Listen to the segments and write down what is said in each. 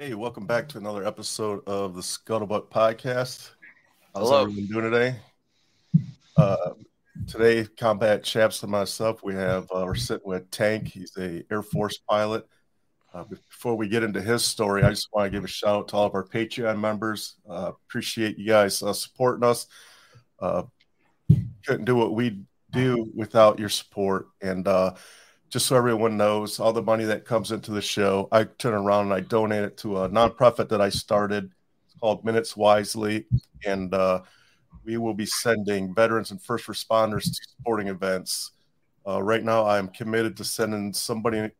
Hey, welcome back to another episode of the Scuttlebutt Podcast. How's Hello. everyone doing today? Today, Combat Chaps and myself, we're sitting with Tank. He's a Air Force pilot. Before we get into his story, I just want to give a shout out to all of our Patreon members. Appreciate you guys supporting us. Couldn't do what we do without your support. And just so everyone knows, all the money that comes into the show, I turn around and I donate it to a nonprofit that I started. It's called Minutes Wisely. And we will be sending veterans and first responders to sporting events. Right now, I'm committed to sending somebody,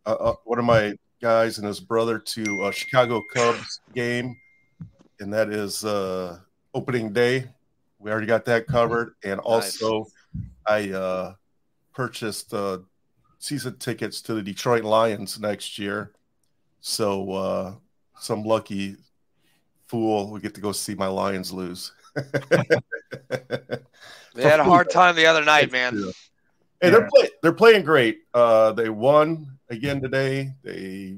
one of my guys and his brother, to a Chicago Cubs game. And that is opening day. We already got that covered. And also, I purchased season tickets to the Detroit Lions next year. So some lucky fool we get to go see my Lions lose. They had a hard time the other night, man. Hey, they're playing great. They won again today. They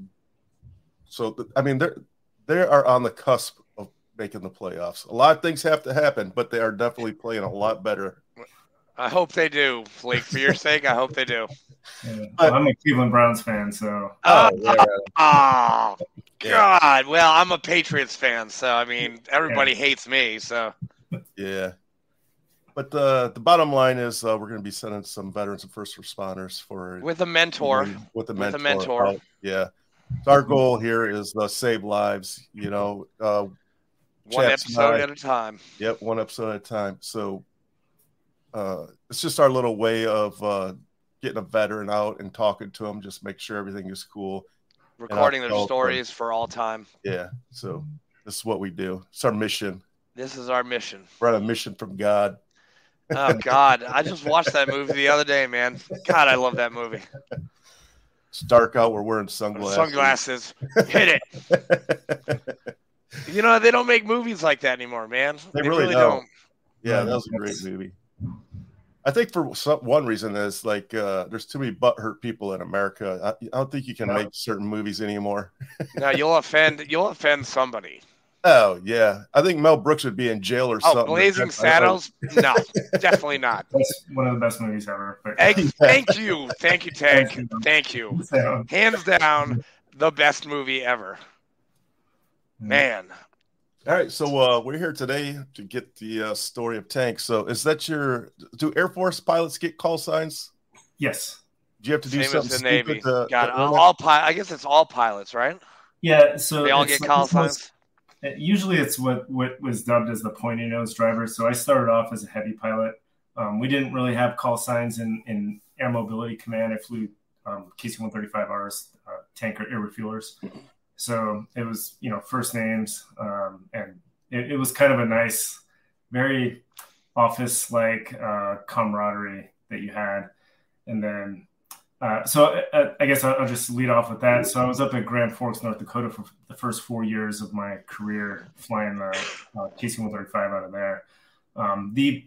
are on the cusp of making the playoffs. A lot of things have to happen, but they are definitely playing a lot better. I hope they do, Flake. For your sake, I hope they do. Yeah. I'm a Cleveland Browns fan, so. God. Well, I'm a Patriots fan, so I mean, everybody hates me. So. Yeah. But the bottom line is we're going to be sending some veterans and first responders with a mentor. With a mentor. Yeah. So our goal here is to save lives. You know, one episode at a time. Yep, one episode at a time. So it's just our little way of getting a veteran out and talking to them. Just make sure everything is cool. Recording their stories for all time. Yeah. So this is what we do. It's our mission. This is our mission. We're on a mission from God. Oh, God. I just watched that movie the other day, man. God, I love that movie. It's dark out. We're wearing sunglasses. Hit it. You know, they don't make movies like that anymore, man. They really don't. Yeah, that was a great movie. I think for one reason is like there's too many butthurt people in America. I don't think you can make certain movies anymore. No, you'll offend somebody. Oh, yeah. I think Mel Brooks would be in jail or something. Blazing Saddles? No, definitely not. That's one of the best movies ever. Thank you. Thank you, Tank. Thank you. Hands down, the best movie ever. Man. All right, so we're here today to get the story of Tank. So is that do Air Force pilots get call signs? Yes. Do you have to do Same something as the Navy? God, I guess it's all pilots, right? Yeah, so they all get call signs? Usually it's what was dubbed as the pointy nose driver. So I started off as a heavy pilot. We didn't really have call signs in Air Mobility Command. I flew KC-135Rs, tanker air refuelers. So it was, first names. And it was kind of a nice, very office-like camaraderie that you had. And then so I guess I'll just lead off with that. So I was up at Grand Forks, North Dakota for the first 4 years of my career flying the KC-135 out of there.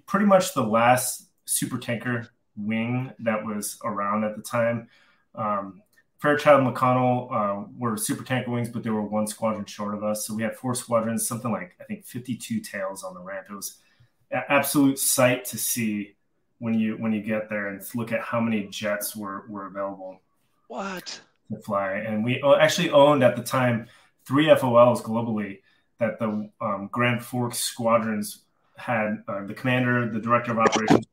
Pretty much the last super tanker wing that was around at the time. Fairchild and McConnell were super tanker wings, but they were one squadron short of us. So we had 4 squadrons, something like, I think, 52 tails on the ramp. It was an absolute sight to see when you get there and look at how many jets were available. What? To fly. And we actually owned at the time 3 FOLs globally that the Grand Forks squadrons had the commander, the director of operations,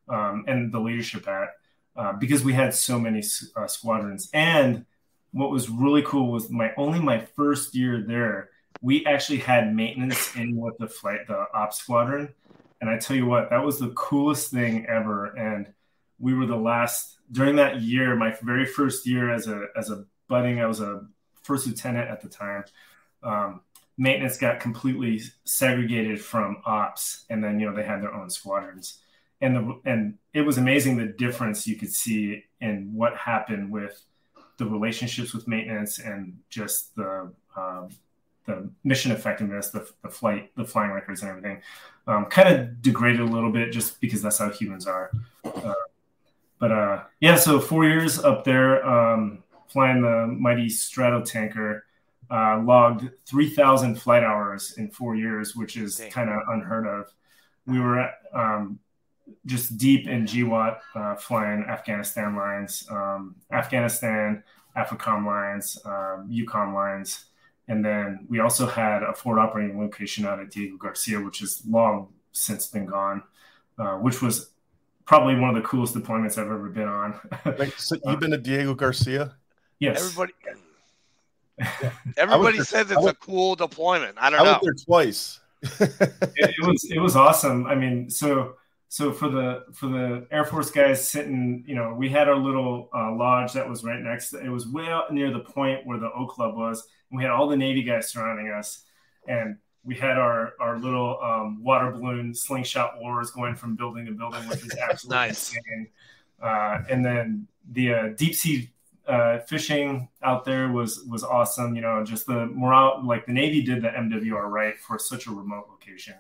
and the leadership at, because we had so many squadrons. And what was really cool was my first year there, we actually had maintenance in with the ops squadron. And I tell you what, that was the coolest thing ever. And we were the last during that year, my very first year as a budding, I was a first lieutenant at the time. Maintenance got completely segregated from ops, and then they had their own squadrons. And it was amazing the difference you could see in what happened with the relationships with maintenance and just the mission effectiveness, the flying records and everything. Kind of degraded a little bit just because that's how humans are. So 4 years up there, flying the mighty Stratotanker. logged 3,000 flight hours in 4 years, which is kind of unheard of. We were just deep in GWAT, flying Afghanistan lines, Afghanistan, AFRICOM lines, Yukon lines. And then we also had a forward operating location out at Diego Garcia, which has long since been gone, which was probably one of the coolest deployments I've ever been on. So you've been to Diego Garcia? Yes. Everybody says it's a cool deployment. I don't know. I went there twice. it was awesome. I mean, so for the Air Force guys sitting, we had our little lodge that was right next to, it was way out near the point where the O Club was, and we had all the Navy guys surrounding us, and we had our little water balloon slingshot wars going from building to building, which was absolutely nice. Insane. And then the deep sea fishing out there was awesome. Just the morale, like the Navy did the MWR right for such a remote location.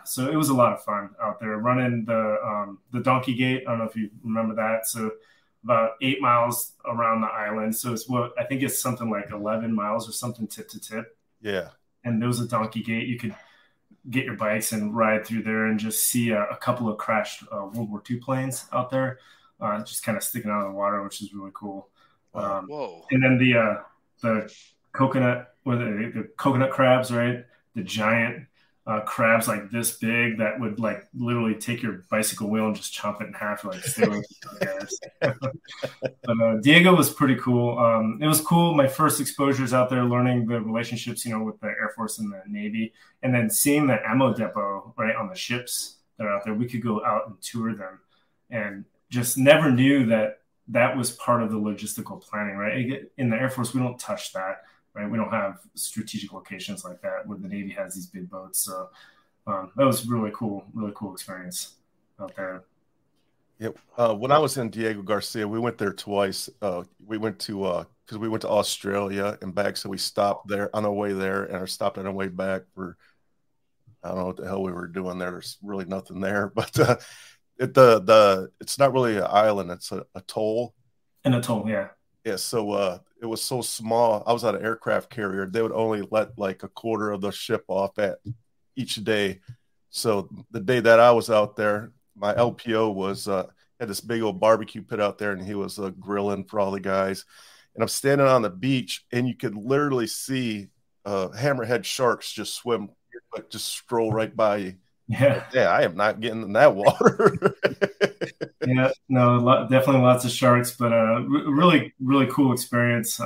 So it was a lot of fun out there running the Donkey Gate. I don't know if you remember that. So about 8 miles around the island. So it's I think it's something like 11 miles or something tip to tip. Yeah. And there was a Donkey Gate. You could get your bikes and ride through there and just see a couple of crashed World War II planes out there, just kind of sticking out of the water, which is really cool. Whoa! And then the coconut, the coconut crabs, right? The giant crabs like this big that would like literally take your bicycle wheel and just chomp it in half, like stay away from the guys. But Diego was pretty cool. It was cool. My first exposures out there, learning the relationships, with the Air Force and the Navy, and then seeing the ammo depot right on the ships that are out there. We could go out and tour them, and just never knew that was part of the logistical planning. Right, in the Air Force, we don't touch that. Right, we don't have strategic locations like that where the Navy has these big boats. So that was really cool experience out there. Yeah, when I was in Diego Garcia, we went there twice. We went to because we went to Australia and back, so we stopped there on our way there and stopped on our way back for I don't know what the hell we were doing there. There's really nothing there, but it's not really an island; it's a atoll. An atoll, yeah. Yeah, so it was so small. I was on an aircraft carrier. They would only let like a quarter of the ship off at each day. So the day that I was out there, my LPO was had this big old barbecue pit out there, and he was grilling for all the guys. And I'm standing on the beach, and you could literally see hammerhead sharks just swim, like just stroll right by you. Yeah, I am not getting in that water. Yeah, no, definitely lots of sharks, but really cool experience.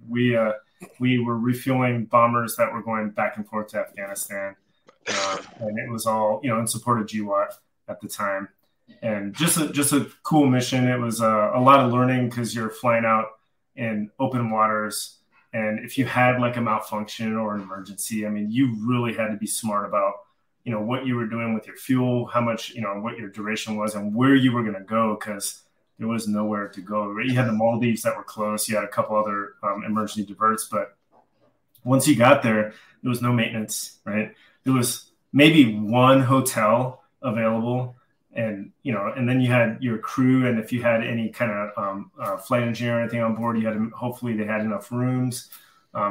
We were refueling bombers that were going back and forth to Afghanistan, and it was all in support of GWAT at the time, and just a cool mission. It was a lot of learning because you're flying out in open waters, and if you had like a malfunction or an emergency, I mean, you really had to be smart about what you were doing with your fuel, how much, what your duration was and where you were going to go, because there was nowhere to go. Right? You had the Maldives that were close. You had a couple other emergency diverts, but once you got there was no maintenance, right? There was maybe one hotel available, and then you had your crew, and if you had any kind of flight engineer or anything on board, you had hopefully they had enough rooms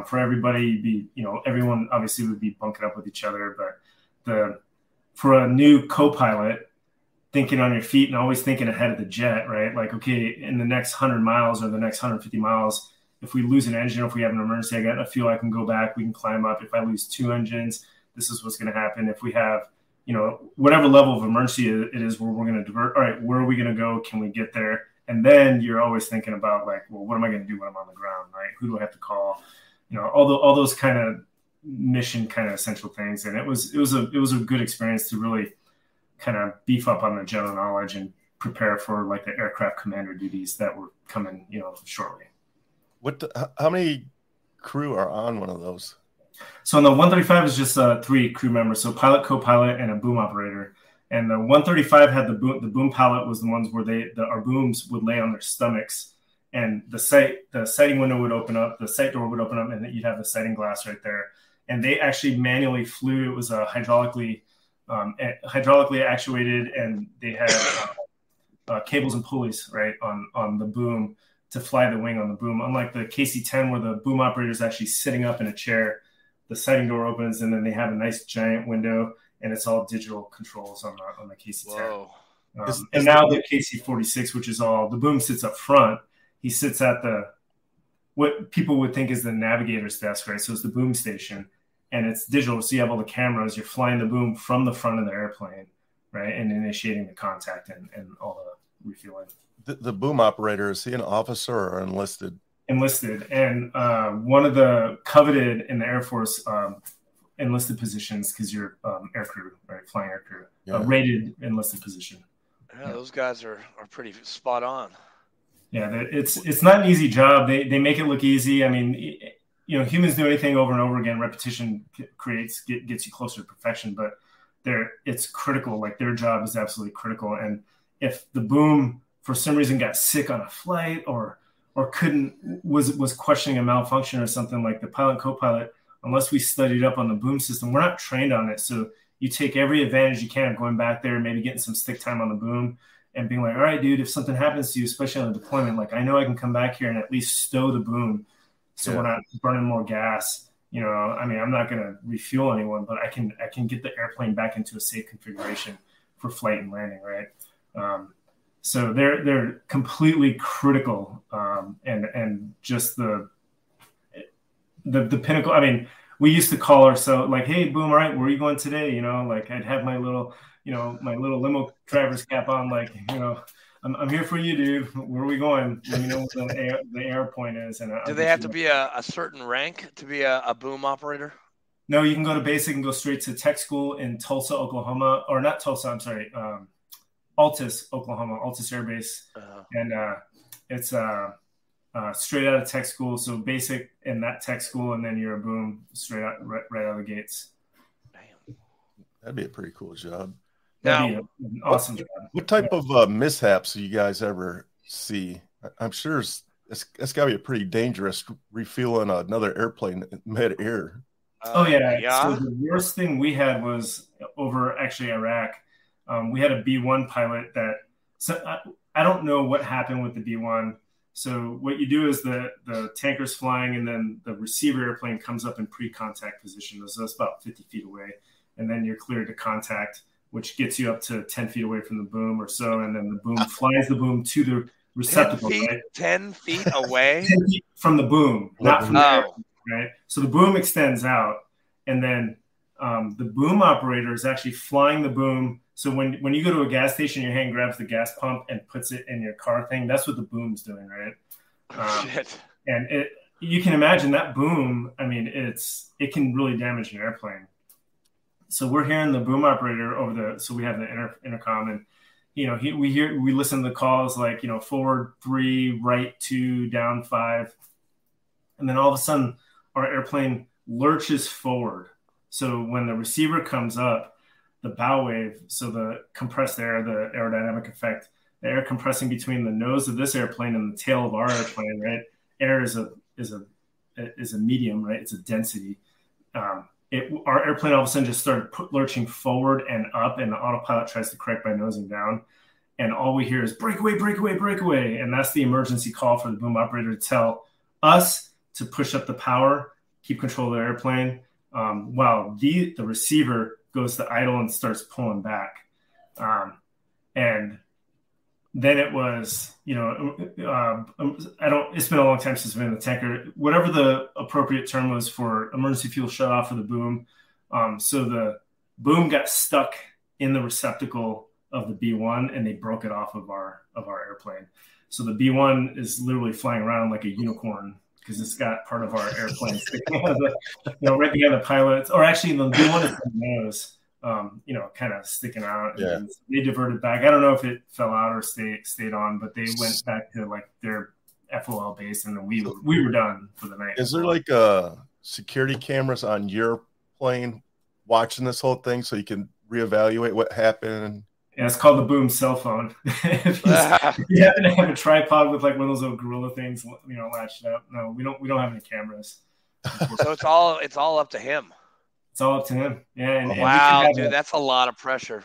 for everybody. Everyone obviously would be bunking up with each other, but for a new co-pilot, thinking on your feet and always thinking ahead of the jet, right? Like, okay, in the next 100 miles or the next 150 miles, if we lose an engine, or if we have an emergency, I got enough fuel, I can go back, we can climb up. If I lose 2 engines, this is what's going to happen. If we have, whatever level of emergency it is where we're going to divert, all right, where are we going to go? Can we get there? And then you're always thinking about like, well, what am I going to do when I'm on the ground, right? Who do I have to call? All those kind of mission kind of essential things, and it was a good experience to really kind of beef up on the general knowledge and prepare for like the aircraft commander duties that were coming shortly. How many crew are on one of those? So on the 135 is just 3 crew members, so pilot, co-pilot, and a boom operator. And the 135 had the boom pilot was the ones where our booms would lay on their stomachs, and the sighting window would open up, the sight door would open up, and you'd have the sighting glass right there. And they actually manually flew. It was hydraulically actuated, and they had cables and pulleys right on the boom to fly the wing on the boom. Unlike the KC-10 where the boom operator is actually sitting up in a chair, the sighting door opens and then they have a nice giant window and it's all digital controls on the KC-10. And now the KC-46, which is all, the boom sits up front. He sits at what people would think is the navigator's desk, right? So it's the boom station and it's digital. So you have all the cameras, you're flying the boom from the front of the airplane, right? And initiating the contact and all the refueling. The boom operator, is he an officer or enlisted? Enlisted. And one of the coveted in the Air Force enlisted positions, because you're air crew, right? Flying air crew, rated enlisted position. Yeah, those guys are pretty spot on. Yeah, it's not an easy job. They make it look easy. I mean, humans do anything over and over again. Repetition gets you closer to perfection, but it's critical. Like their job is absolutely critical. And if the boom for some reason got sick on a flight or was questioning a malfunction or something, like the pilot and co-pilot, unless we studied up on the boom system, we're not trained on it. So you take every advantage you can of going back there, maybe getting some stick time on the boom and being like, all right, dude, if something happens to you, especially on the deployment, like I know I can come back here and at least stow the boom so we're not burning more gas. I mean, I'm not going to refuel anyone, but I can get the airplane back into a safe configuration for flight and landing, right? So they're completely critical, and just the pinnacle. I mean, we used to call ourselves like, "Hey, boom, all right, where are you going today?" Like I'd have my little limo driver's cap on, like, I'm here for you, dude. Where are we going? Let me know what the air point is. And do they have to be a certain rank to be a boom operator? No, you can go to basic and go straight to tech school in Tulsa, Oklahoma, or not Tulsa. I'm sorry. Altus, Oklahoma, Altus Air Base. And it's straight out of tech school. So basic in that tech school, and then you're a boom straight out, right out of the gates. Damn. That'd be a pretty cool job. That'd be an awesome job. What type of mishaps do you guys ever see? I'm sure it's got to be pretty dangerous refueling another airplane mid-air. Oh, yeah. So the worst thing we had was over actually Iraq. We had a B-1 pilot I don't know what happened with the B-1. So what you do is the tanker's flying and then the receiver airplane comes up in pre-contact position. So that's about 50 feet away. And then you're cleared to contact, which gets you up to 10 feet away from the boom or so. And then the boom flies the boom to the receptacle, 10 feet, right? 10 feet away? 10 feet from the boom, not from the air, right? So the boom extends out. And then the boom operator is actually flying the boom. So when you go to a gas station, your hand grabs the gas pump and puts it in your car thing. That's what the boom's doing, right? Shit. And you can imagine that boom. I mean, it can really damage an airplane. So we're hearing the boom operator so we have the intercom, and we listen to the calls like forward 3, right 2, down 5, and then all of a sudden our airplane lurches forward. So when the receiver comes up, the bow wave, so the compressed air, the aerodynamic effect, the air compressing between the nose of this airplane and the tail of our airplane, right? Air is a medium, right? It's a density. Our airplane all of a sudden just started lurching forward and up, and the autopilot tries to correct by nosing down. And all we hear is breakaway, breakaway, breakaway. And that's the emergency call for the boom operator to tell us to push up the power, keep control of the airplane, while the receiver goes to idle and starts pulling back. And then it was, it's been a long time since I've been in the tanker, whatever the appropriate term was for emergency fuel shut off for the boom. So the boom got stuck in the receptacle of the B-1 and they broke it off of our airplane. So the B-1 is literally flying around like a unicorn because it's got part of our airplane sticking out of right behind the pilots, or actually the B-1 is on the nose. Kind of sticking out. Yeah. And they diverted back. I don't know if it fell out or stayed on, but they went back to like their FOL base, and then we were done for the night. Is there like security cameras on your plane watching this whole thing so you can reevaluate what happened? Yeah, it's called the boom cell phone. If you happen to have a tripod with like one of those little gorilla things, latched up. No, we don't have any cameras. So it's all up to him. It's all up to him. Yeah. And wow, dude, that's a lot of pressure.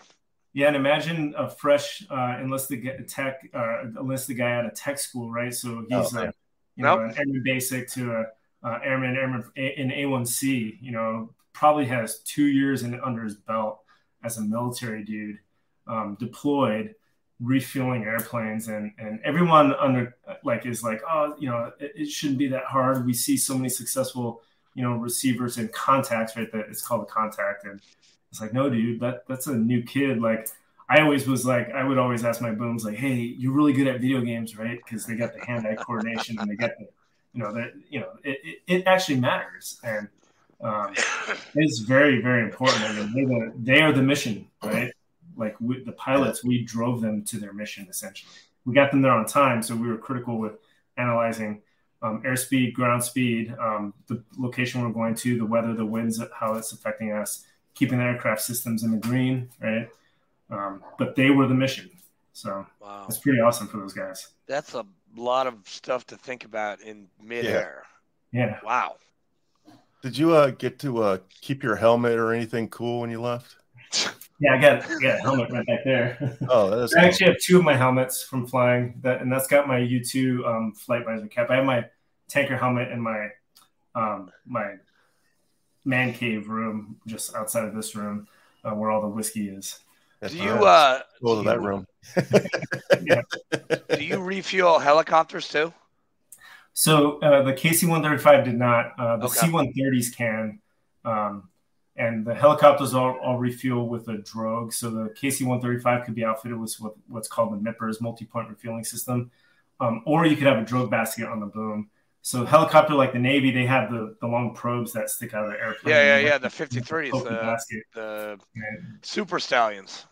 Yeah, and imagine a fresh enlisted guy out of tech school, right? So he's an airman basic to a airman in A1C. Probably has 2 years under his belt as a military dude, deployed, refueling airplanes, and everyone is like, oh, it shouldn't be that hard. We see so many successful receivers and contacts, right? That it's called a contact, and it's like, no, dude, that's a new kid. Like, I would always ask my booms, like, hey, you're really good at video games, right? Because they got the hand-eye coordination, and they got it actually matters, and it's very, very important. I mean, they are the mission, right? Like the pilots, we drove them to their mission. Essentially, we got them there on time, so we were critical with analyzing airspeed, ground speed, the location we're going to, the weather, the winds, how it's affecting us, keeping the aircraft systems in the green, right? But they were the mission. So It's pretty awesome for those guys. That's a lot of stuff to think about in midair. Yeah. Wow. Did you get to keep your helmet or anything cool when you left? Yeah, I got a helmet right back there. Oh, that is I actually have 2 of my helmets from flying, and that's got my U2 flight visor cap. I have my tanker helmet in my my man cave room just outside of this room where all the whiskey is. Do you go to that room? Yeah. Do you refuel helicopters too? So the KC-135 did not. The C-130s can, and the helicopters all refuel with a drogue. So the KC-135 could be outfitted with what's called the MIPRS, multi-point refueling system, or you could have a drogue basket on the boom. So helicopter, like the Navy, they have the long probes that stick out of the airplane. Yeah. The 53s, the Super Stallions.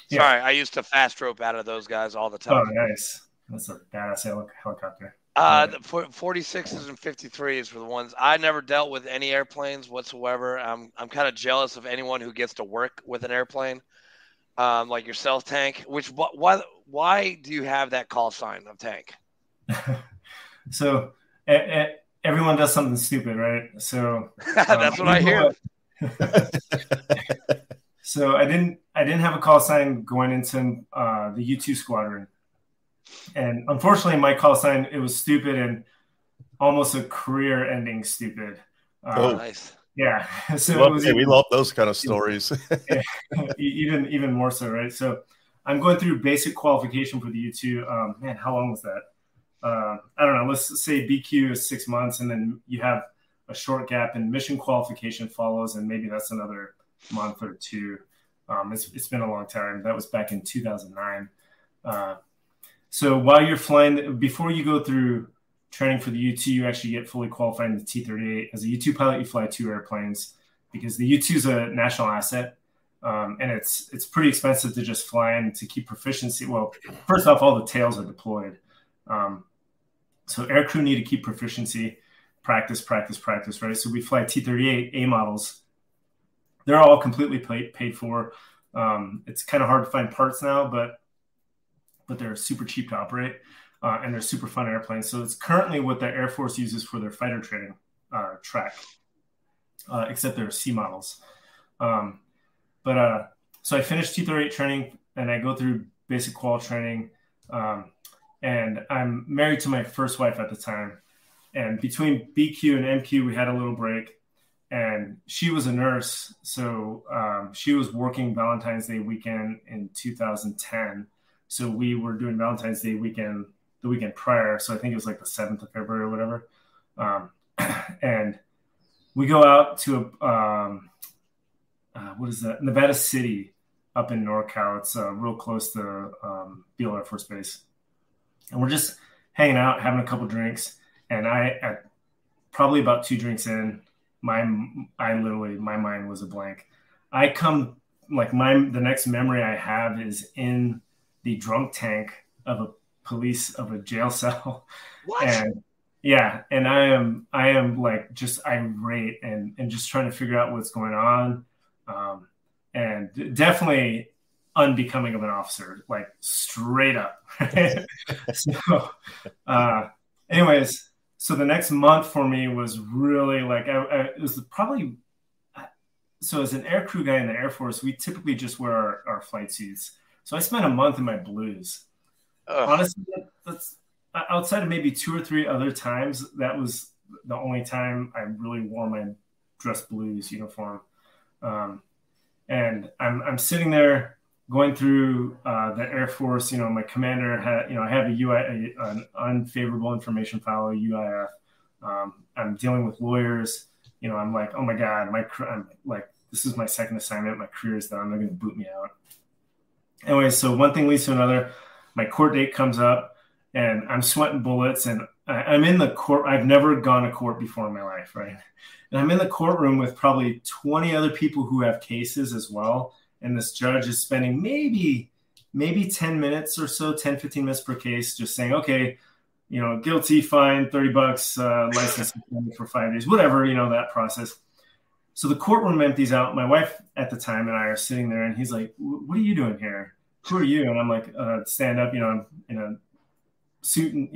Yeah. Sorry, I used to fast rope out of those guys all the time. Oh, nice. That's a badass helicopter. The 46s and 53s were the ones I never dealt with any airplanes whatsoever. I'm kind of jealous of anyone who gets to work with an airplane, like yourself, Tank. Why do you have that call sign of Tank? So everyone does something stupid, right? So that's what I hear. So I didn't have a call sign going into the U2 squadron. And unfortunately, my call sign, it was stupid and almost a career-ending stupid. Nice. Yeah. So we love those kind of stories. even more so, right? So I'm going through basic qualification for the U2. Man, how long was that? I don't know. Let's say BQ is 6 months, and then you have a short gap, and mission qualification follows, and maybe that's another month or 2. It's been a long time. That was back in 2009. So while you're flying, before you go through training for the U2, you actually get fully qualified in the T-38. As a U2 pilot, you fly 2 airplanes because the U2 is a national asset, and it's pretty expensive to just fly in to keep proficiency. Well, first off, all the tails are deployed. So aircrew need to keep proficiency, practice, right? So we fly T-38 A models. They're all completely paid for. It's kind of hard to find parts now, but they're super cheap to operate, and they're super fun airplanes. So it's currently what the Air Force uses for their fighter training track, except they're C models. So I finished T-38 training, and I go through basic qual training, and I'm married to my first wife at the time. And between BQ and MQ, we had a little break, and she was a nurse. So she was working Valentine's Day weekend in 2010. So we were doing Valentine's Day weekend the weekend prior. So I think it was like the 7th of February or whatever. And we go out to what is that? Nevada City up in NorCal. It's real close to Beale Air Force Base. And we're just hanging out, having a couple drinks. And at probably about 2 drinks in, my mind was a blank. I come like the next memory I have is in the drunk tank of a jail cell. What? And yeah, and I am like just irate and just trying to figure out what's going on, and definitely unbecoming of an officer, like straight up. So, anyways, so the next month for me was really like it was probably so as an aircrew guy in the Air Force, we typically just wear our flight suits. So I spent a month in my blues. Ugh. Honestly, that's outside of maybe 2 or 3 other times, that was the only time I really wore my dress blues uniform. And I'm sitting there going through the Air Force. My commander had, I have an unfavorable information file, a UIF. I'm dealing with lawyers. I'm like, oh my God, I'm like, this is my second assignment. My career is done. They're going to boot me out. Anyway, so one thing leads to another. My court date comes up, and I'm sweating bullets, and I'm in the court. I've never gone to court before in my life, right? And I'm in the courtroom with probably 20 other people who have cases as well. And this judge is spending maybe 10 minutes or so, 10, 15 minutes per case, just saying, okay, guilty, fine, $30, license for 5 days, whatever, that process. So the courtroom empties out. My wife at the time and I are sitting there, and he's like, what are you doing here? Who are you? And I'm like, stand up, I'm in a suit and,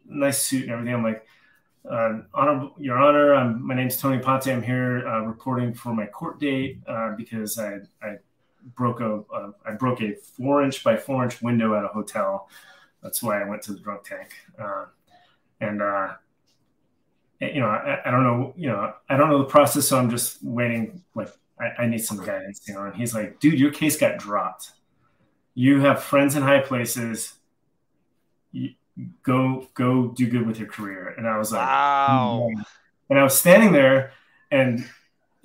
nice suit and everything. I'm like, Your Honor, my name's Tony Aponte. I'm here reporting for my court date because I broke a 4-inch by 4-inch window at a hotel. That's why I went to the drunk tank. I don't know, I don't know the process, so I'm just waiting. Like, I need some guidance, And he's like, dude, your case got dropped. You have friends in high places. Go do good with your career. And I was like, wow. And I was standing there, and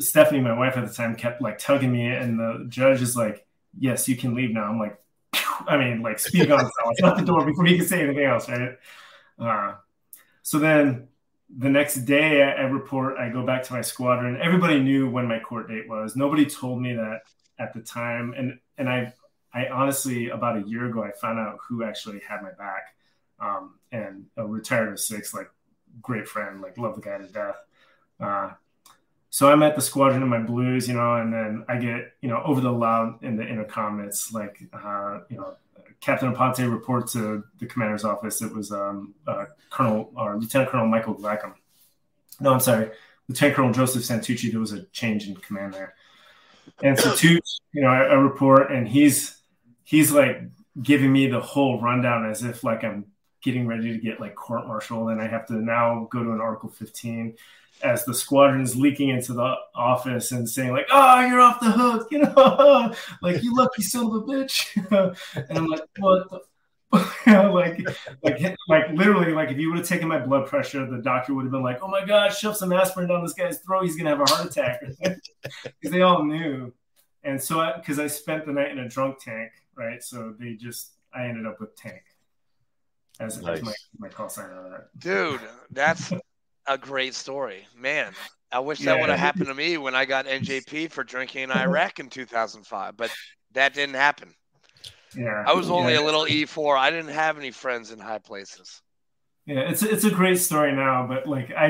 Stephanie, my wife at the time, kept like tugging me, and the judge is like, yes, you can leave now. I'm like, like speak on silence out the door before you can say anything else, right? So then the next day I go back to my squadron. Everybody knew when my court date was. Nobody told me that at the time. And I honestly, about a year ago, I found out who actually had my back. And a retired 06, like great friend, like love the guy to death. So I'm at the squadron in my blues, and then I get, over the loud in the intercom, it's like, Captain Aponte report to the commander's office. It was Lieutenant Colonel Michael Glackham. No, I'm sorry, Lieutenant Colonel Joseph Santucci. There was a change in command there. And so I report, and he's like giving me the whole rundown as if like I'm getting ready to get like court-martialed, and I have to now go to an Article 15 as the squadron's leaking into the office and saying like, oh, you're off the hook, like you lucky son of a bitch. And I'm like, what the like literally, like if you would have taken my blood pressure, the doctor would have been like, oh my God, shove some aspirin down this guy's throat. He's going to have a heart attack. Because they all knew. And so, because I spent the night in a drunk tank, right? So I ended up with Tank as my call sign on that. Dude, that's a great story, man. I wish that would have happened to me when I got NJP for drinking in Iraq in 2005, but that didn't happen. Yeah, I was only a little E4. I didn't have any friends in high places. Yeah, it's a great story now, but like I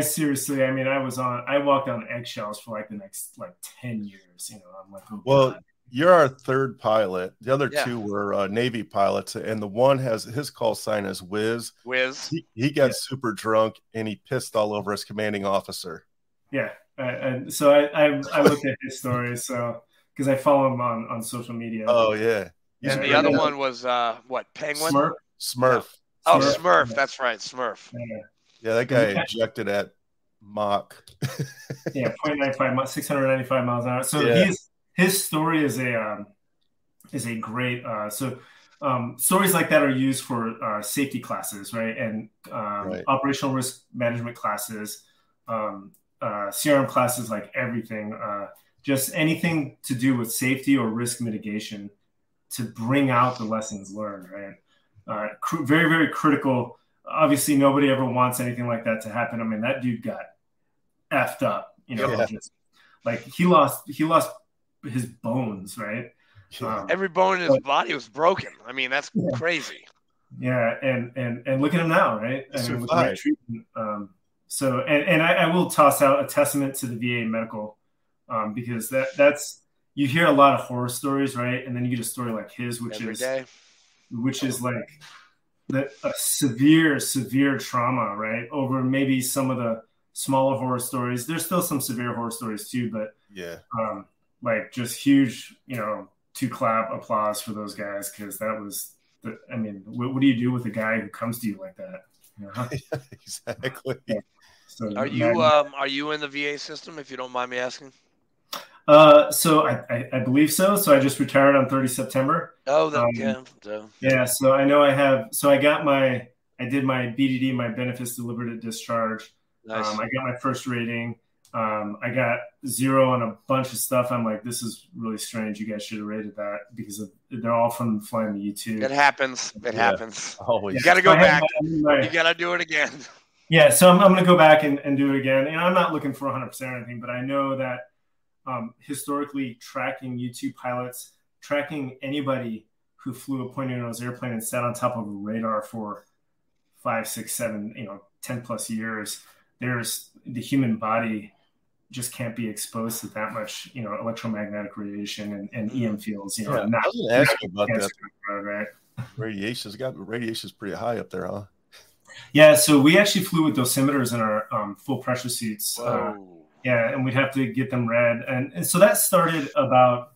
walked on eggshells for like the next like 10 years. I'm like, oh, well, God. You're our third pilot. The other two were Navy pilots, and the one has his call sign as Wiz. Wiz. He got super drunk and he pissed all over his commanding officer. Yeah, and so I looked at his story, so because I follow him on social media. Oh yeah. And the other one was what? Penguin? Smurf. Oh, Smurf. That's right, Smurf. Yeah, that guy ejected at Mach. 0.95, 695 miles an hour. So his story is a great. Stories like that are used for safety classes, right? And operational risk management classes, CRM classes, like everything. Just anything to do with safety or risk mitigation to bring out the lessons learned, right? Very, very critical. Obviously, nobody ever wants anything like that to happen. I mean, that dude got effed up, like he lost his bones, right? Every bone in his body was broken. I mean, that's crazy. Yeah, and look at him now, right? I mean, with the right treatment. So I will toss out a testament to the VA medical, because that's you hear a lot of horror stories, right? And then you get a story like his, which is like a severe trauma, right? Over maybe some of the smaller horror stories. There's still some severe horror stories too, but like just huge, two clap applause for those guys, because that was I mean, what do you do with a guy who comes to you like that? Yeah, exactly. Yeah. So are you in the VA system, if you don't mind me asking? So I believe so. So I just retired on 30 September. Oh, yeah. So I know I did my BDD, my benefits delivered at discharge. Nice. I got my first rating. I got 0 on a bunch of stuff. I'm like, this is really strange. You guys should have rated that, because they're all from flying the U2. It happens. It happens. Always. You got to go back. You got to do it again. Yeah. So I'm going to go back and do it again. And I'm not looking for 100% or anything, but I know that historically, tracking U2 pilots, tracking anybody who flew a point-nose airplane and sat on top of a radar for 5, 6, 7, 10 plus years, there's the human body just can't be exposed to that much, electromagnetic radiation and EM fields. I was going to ask you about that. Right? Radiation's pretty high up there, huh? Yeah. So we actually flew with dosimeters in our full pressure suits. Yeah, and we'd have to get them read. And so that started about,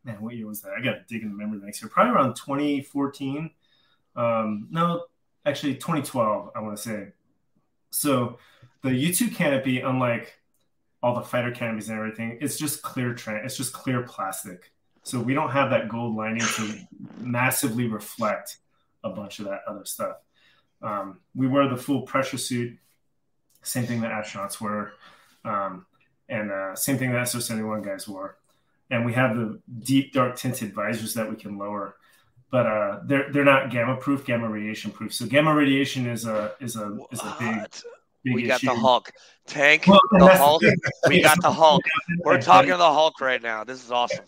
man, what year was that? I got to dig in the memory banks here. Probably around 2014. No, actually 2012, I want to say. So the U2 canopy, unlike all the fighter canopies and everything, it's just it's just clear plastic. So we don't have that gold lining to massively reflect a bunch of that other stuff. We wear the full pressure suit, same thing that astronauts wear. And same thing that SO-71 guys wore. And we have the deep, dark tinted visors that we can lower, but they're not gamma proof, gamma radiation proof. So gamma radiation is a big we got issue. The Hulk tank. The Hulk. We got the Hulk. We're talking to the Hulk right now. This is awesome.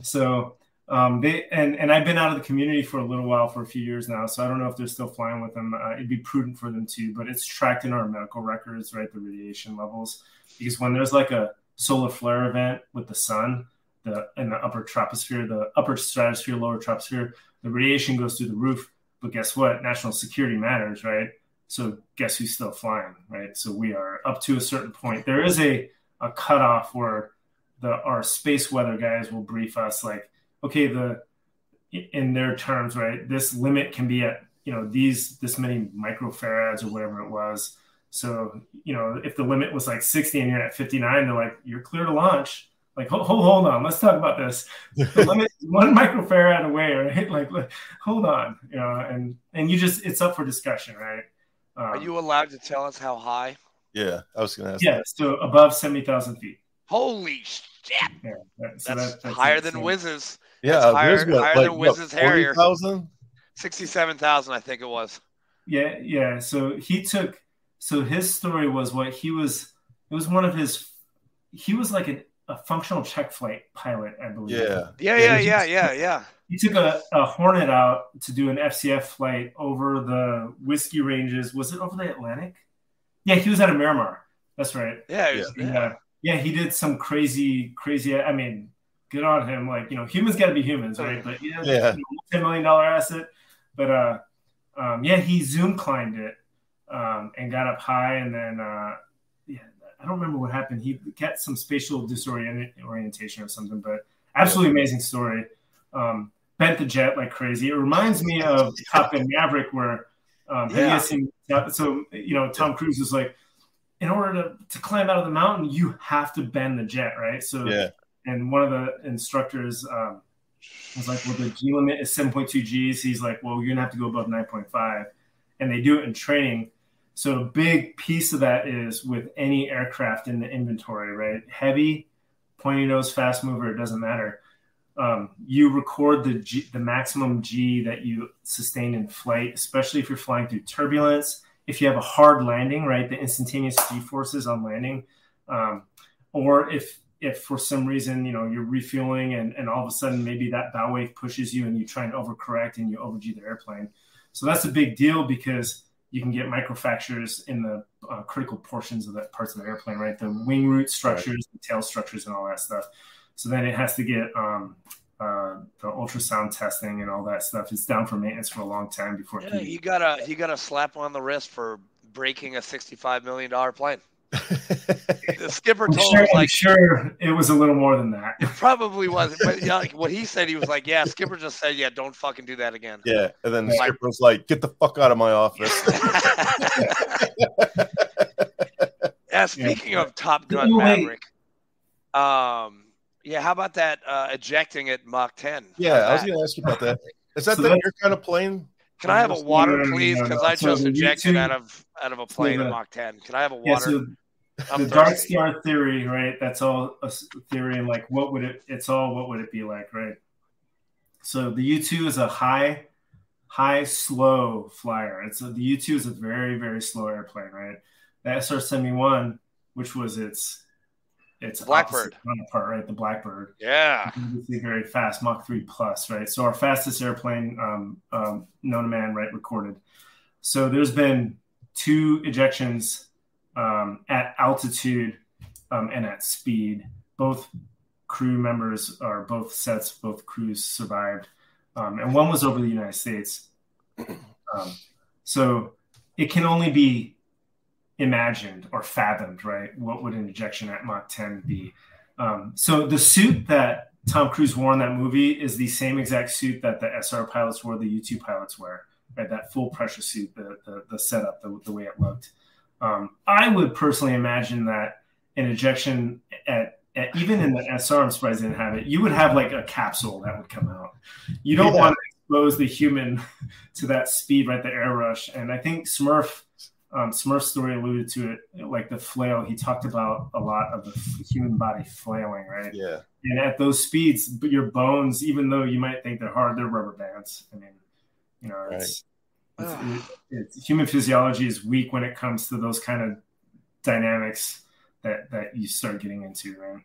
So and I've been out of the community for a little while, for a few years now, so I don't know if they're still flying with them. It'd be prudent for them to, but it's tracked in our medical records, right? The radiation levels, because when there's like a solar flare event with the sun, in the upper troposphere, the upper stratosphere, lower troposphere, the radiation goes through the roof. But guess what? National security matters, right? So guess who's still flying, right? So we are up to a certain point. There is a cutoff where our space weather guys will brief us like, okay, in their terms, right, this limit can be at, this many microfarads or whatever it was. So, if the limit was like 60 and you're at 59, they're like, you're clear to launch. Like, hold on, let's talk about this. The limit is 1 microfarad away, right? Like, hold on, and it's up for discussion, right? Are you allowed to tell us how high? Yeah, I was going to ask. Yeah, so above 70,000 feet. Holy shit! Yeah, so that's higher than Wiz's. Yeah, higher than Wiz's Harrier. 40,000? 67,000, I think it was. Yeah. So his story was he was like a functional check flight pilot, I believe. Yeah. He took a Hornet out to do an FCF flight over the Whiskey Ranges. Was it over the Atlantic? Yeah, he was at a Miramar. That's right. Yeah, he did some crazy. I mean, good on him. Like, humans got to be humans, right? But $10 million asset. But he Zoom climbed it and got up high, and then I don't remember what happened. He got some spatial disorientation or something. But absolutely amazing story. Bent the jet like crazy. It reminds me of Top Gun Maverick, where Tom Cruise is like, in order to climb out of the mountain, you have to bend the jet, right? So, and one of the instructors was like, well, the G limit is 7.2 Gs. He's like, well, you're going to have to go above 9.5. And they do it in training. So a big piece of that is with any aircraft in the inventory, right? Heavy, pointy nose, fast mover, it doesn't matter. You record the maximum G that you sustain in flight, especially if you're flying through turbulence. If you have a hard landing, right, the instantaneous G forces on landing, or if for some reason, you're refueling and all of a sudden maybe that bow wave pushes you and you try and overcorrect and you over-G the airplane. So that's a big deal, because you can get microfractures in the critical portions of the parts of the airplane, right? The wing root structures, the tail structures, and all that stuff. So then it has to get the ultrasound testing and all that stuff. It's down for maintenance for a long time before. Yeah, you got a slap on the wrist for breaking a $65 million plane. The skipper told us, like, I'm sure it was a little more than that. It probably wasn't, but yeah, like what he said, he was like, "Yeah, skipper just said, yeah, don't fucking do that again." Yeah, and then the skipper was like, "Get the fuck out of my office." Yeah. Speaking of Top Gun Maverick, yeah, how about that ejecting at Mach 10? Yeah, I was going to ask you about that. Is that your kind of plane? Can I have a water, please? Because I just ejected out of a plane at Mach 10. Can I have a water? Yeah, so the Dark Star theory, right? That's all a theory, and like, what would it be like, right? So the U-2 is a high, slow flyer. The U-2 is a very, very slow airplane, right? The SR-71, which was its Blackbird counterpart, right? The Blackbird. Yeah. Obviously very fast, Mach 3 plus, right? So our fastest airplane known to man, right, recorded. So there's been 2 ejections at altitude and at speed. Both crew members, or both crews survived. And one was over the United States. So it can only be imagined or fathomed, right? What would an ejection at Mach 10 be? So the suit that Tom Cruise wore in that movie is the same exact suit that the SR pilots wore, the U-2 pilots wear, right? That full pressure suit, the setup, the way it looked. I would personally imagine that an ejection at even in the SR, I'm surprised they didn't have it, you would have like a capsule that would come out. You don't want to expose the human to that speed, right? The air rush. And I think Smurf's story alluded to it, like the flail. He talked about a lot of the human body flailing, right? Yeah. And at those speeds, but your bones, even though you might think they're hard, they're rubber bands. I mean, you know, it's human physiology is weak when it comes to those kind of dynamics that you start getting into, right?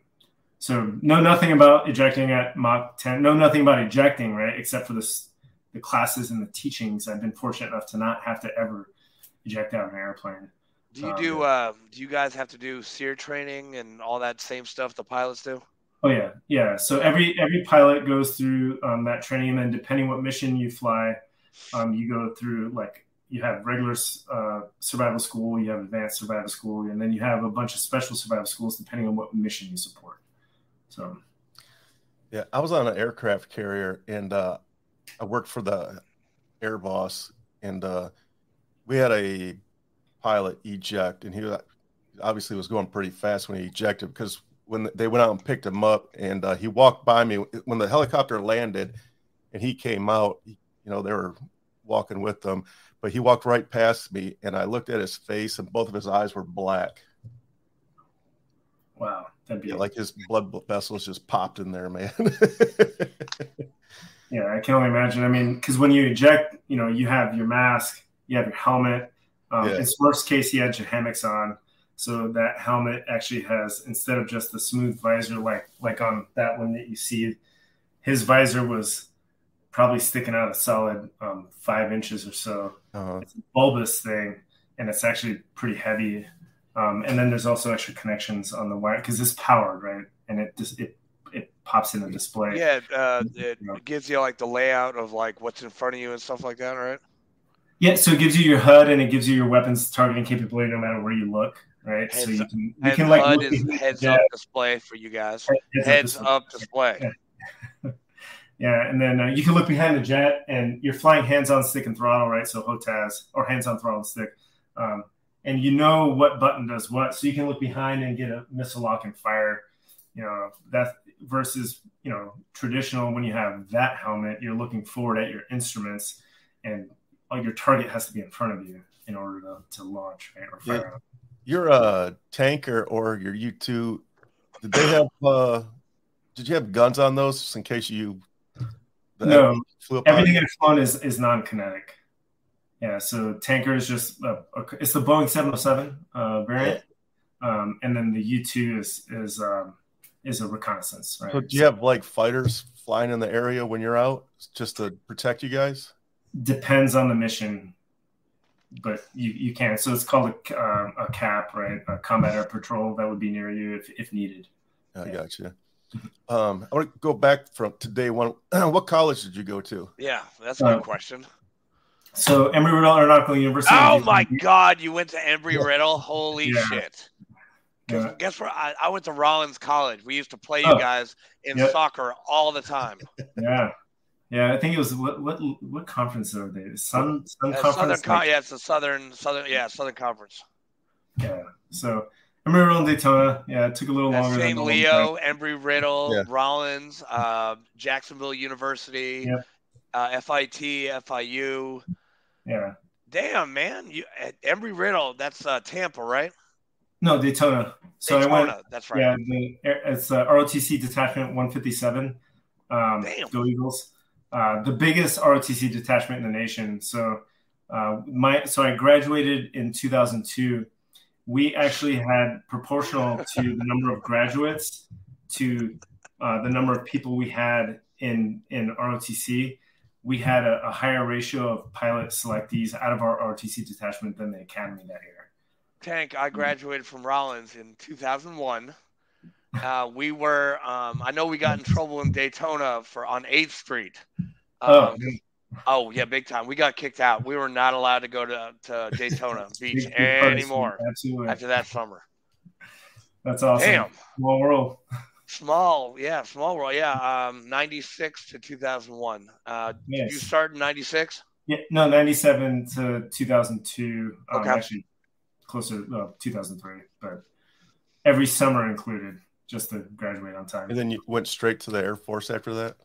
So know nothing about ejecting at Mach 10. Know nothing about ejecting, right? Except for the classes and the teachings. I've been fortunate enough to not have to ever eject out of an airplane. Do you guys have to do SEER training and all that same stuff the pilots do? Oh yeah. So every pilot goes through that training, and then depending what mission you fly, you go through, like, you have regular survival school, you have advanced survival school, and then you have a bunch of special survival schools depending on what mission you support. So, yeah, I was on an aircraft carrier, and I worked for the air boss, and we had a pilot eject, and he obviously was going pretty fast when he ejected, because when they went out and picked him up, and he walked by me when the helicopter landed, and he came out. You know, they were walking with them, but he walked right past me, and I looked at his face, and both of his eyes were black. Wow. Yeah, like his blood vessels just popped in there, man. Yeah, I can only imagine. I mean, because when you eject, you know, you have your mask, you have your helmet. In Smurf's case, he had hammocks on. So that helmet actually has, instead of just the smooth visor, like on that one that you see, his visor was probably sticking out a solid 5 inches or so. It's a bulbous thing, and it's actually pretty heavy. And then there's also extra connections on the wire because it's powered, right? And it pops in the display. Yeah, it gives you like the layout of like what's in front of you and stuff like that, right? Yeah, so it gives you your HUD and it gives you your weapons targeting capability no matter where you look, right? So you can like HUD is heads up display for you guys. Heads up display. Yeah, and then you can look behind the jet, and you're flying hands-on stick and throttle, right? So HOTAS, or hands-on throttle and stick. And you know what button does what, so you can look behind and get a missile lock and fire. You know, that versus, you know, traditional, when you have that helmet, you're looking forward at your instruments, and your target has to be in front of you in order to launch, right? Or fire. Your tanker or your U-2, did they have did you have guns on those just in case you no, everything I've flown is non-kinetic. Yeah, so tanker is just it's the Boeing 707 variant, and then the U-2 is a reconnaissance. Right? So do you have like fighters flying in the area when you're out just to protect you guys? Depends on the mission, but you can. So it's called a CAP, right? A combat air patrol that would be near you if needed. I gotcha. I want to go back to day one. What college did you go to? Yeah, that's a good question. So Embry-Riddle Aeronautical University. Oh my God, you went to Embry-Riddle? Holy shit! Because guess where I went to Rollins College. We used to play you guys in soccer all the time. Yeah. I think it was what conference are they? Sun Conference. It's the Southern Conference. Yeah. So Embry-Riddle and Daytona. Yeah, it took a little longer. St. Leo, Embry-Riddle, Rollins, Jacksonville University, FIT, FIU. Yeah. Damn, man! Embry-Riddle. That's Tampa, right? No, Daytona. So Daytona, that's right. Yeah, it's ROTC Detachment 157. Damn. Go Eagles. The biggest ROTC detachment in the nation. So I graduated in 2002. We actually had proportional to the number of graduates to the number of people we had in ROTC. We had a higher ratio of pilot selectees out of our ROTC detachment than the academy that year. Tank, I graduated from Rollins in 2001. We were, I know we got in trouble in Daytona on 8th Street. Big time. We got kicked out. We were not allowed to go to Daytona Beach anymore after that summer. That's awesome. Damn. Small world. Small world. Yeah. 96 to 2001. Did you start in 96? Yeah, no, 97 to 2002. Okay. Actually, closer to 2003, but every summer included, just to graduate on time. And then you went straight to the Air Force after that?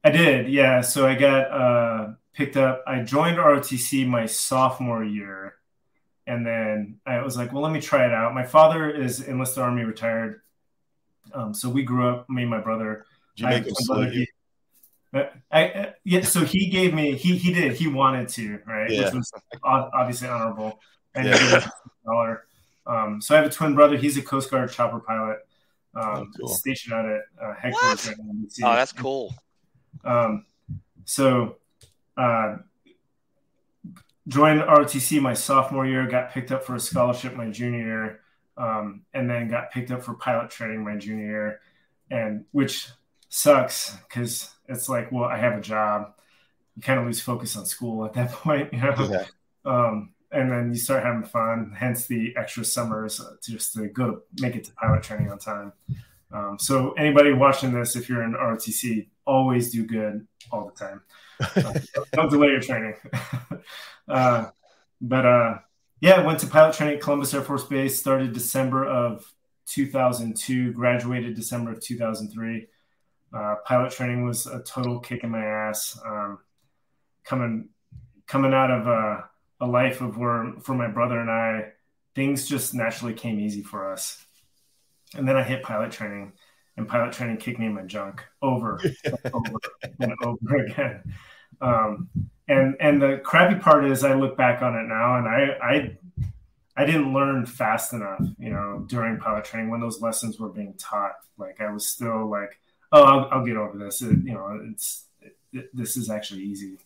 I did, yeah. So I got picked up. I joined ROTC my sophomore year, and then I was like, well, let me try it out. My father is enlisted Army retired, so we grew up, me and my brother. Did you make him salute you? So he gave me, he did, he wanted to, right? Yeah. Which was obviously honorable. And $1. So I have a twin brother. He's a Coast Guard chopper pilot, cool. stationed out at headquarters. Right now. Oh, that's cool. Joined ROTC my sophomore year, got picked up for a scholarship my junior year, and then got picked up for pilot training my junior year, and which sucks because it's like, well, I have a job. You kind of lose focus on school at that point, you know? Yeah. And then you start having fun, hence the extra summers just to go to make it to pilot training on time. So anybody watching this, if you're in ROTC, always do good all the time. Don't delay your training. I went to pilot training at Columbus Air Force Base, started December of 2002, graduated December of 2003. Pilot training was a total kick in my ass. Coming out of a life of where, for my brother and I, things just naturally came easy for us. And then I hit pilot training, and pilot training kicked me in my junk over and over again. And the crappy part is I look back on it now, and I didn't learn fast enough, you know, during pilot training when those lessons were being taught. Like I was still like, oh, I'll get over this. This is actually easy.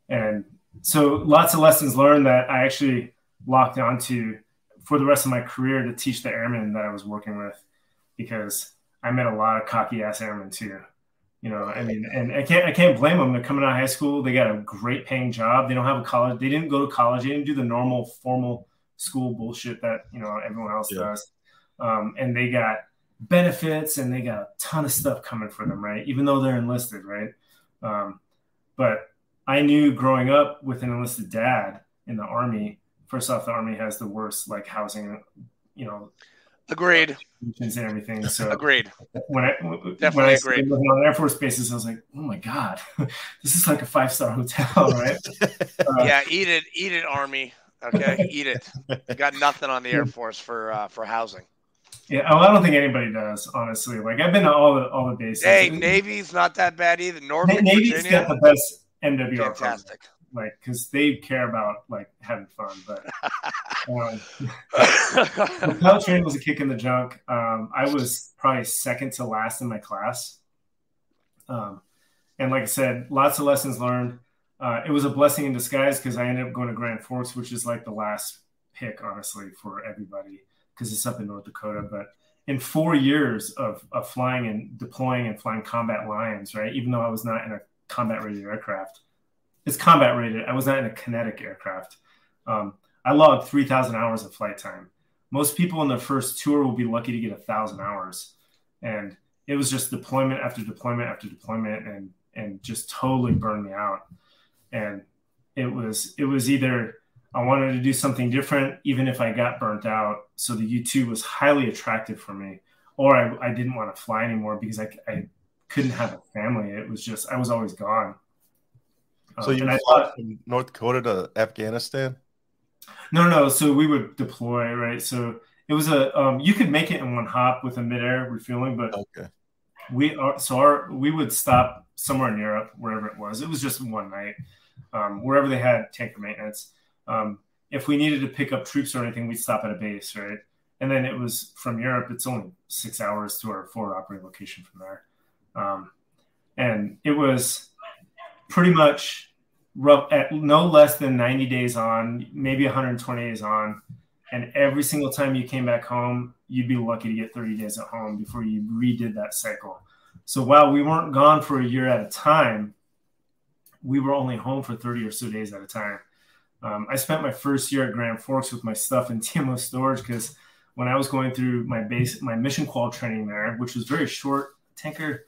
And so lots of lessons learned that I actually locked onto for the rest of my career to teach the airmen that I was working with, because I met a lot of cocky ass airmen too. You know, I mean, and I can't blame them. They're coming out of high school. They got a great paying job. They don't have a college. They didn't go to college. They didn't do the normal formal school bullshit that, you know, everyone else does. And they got benefits and they got a ton of stuff coming for them, right? Even though they're enlisted, right? But I knew growing up with an enlisted dad in the Army, first off, the Army has the worst like housing, you know. Agreed. And everything. So agreed. When I started living on Air Force bases, I was like, oh my God, this is like a 5-star hotel, right? Yeah, eat it, Army. Okay, eat it. You got nothing on the Air Force for housing. Yeah, well, I don't think anybody does, honestly. Like I've been to all the bases. Hey, Navy's not that bad either. Norfolk, Navy's Virginia, got the best MWR fantastic. Program. Like, because they care about like having fun, but pilot training was a kick in the junk. I was probably second to last in my class, and like I said, lots of lessons learned. It was a blessing in disguise because I ended up going to Grand Forks, which is like the last pick, honestly, for everybody because it's up in North Dakota. But in 4 years of flying and deploying and flying combat lions, right? Even though I was not in a combat rated aircraft. It's combat rated. I was not in a kinetic aircraft. I logged 3,000 hours of flight time, most people in their first tour will be lucky to get 1,000 hours. And it was just deployment after deployment after deployment, and just totally burned me out. And it was either I wanted to do something different, even if I got burnt out. So the U2 was highly attractive for me, or I didn't want to fly anymore because I couldn't have a family. It was just, I was always gone. So you fought from North Dakota to Afghanistan? No. So we would deploy, right? So it was you could make it in one hop with a midair refueling, but okay. We would stop somewhere in Europe, wherever it was. It was just one night, wherever they had tanker maintenance. If we needed to pick up troops or anything, we'd stop at a base, right? And then it was from Europe. It's only 6 hours to our forward operating location from there. And it was pretty much rough at no less than 90 days on, maybe 120 days on. And every single time you came back home, you'd be lucky to get 30 days at home before you redid that cycle. So while we weren't gone for a year at a time, we were only home for 30 or so days at a time. I spent my first year at Grand Forks with my stuff in TMO storage because when I was going through my mission qual training there, which was very short, tanker.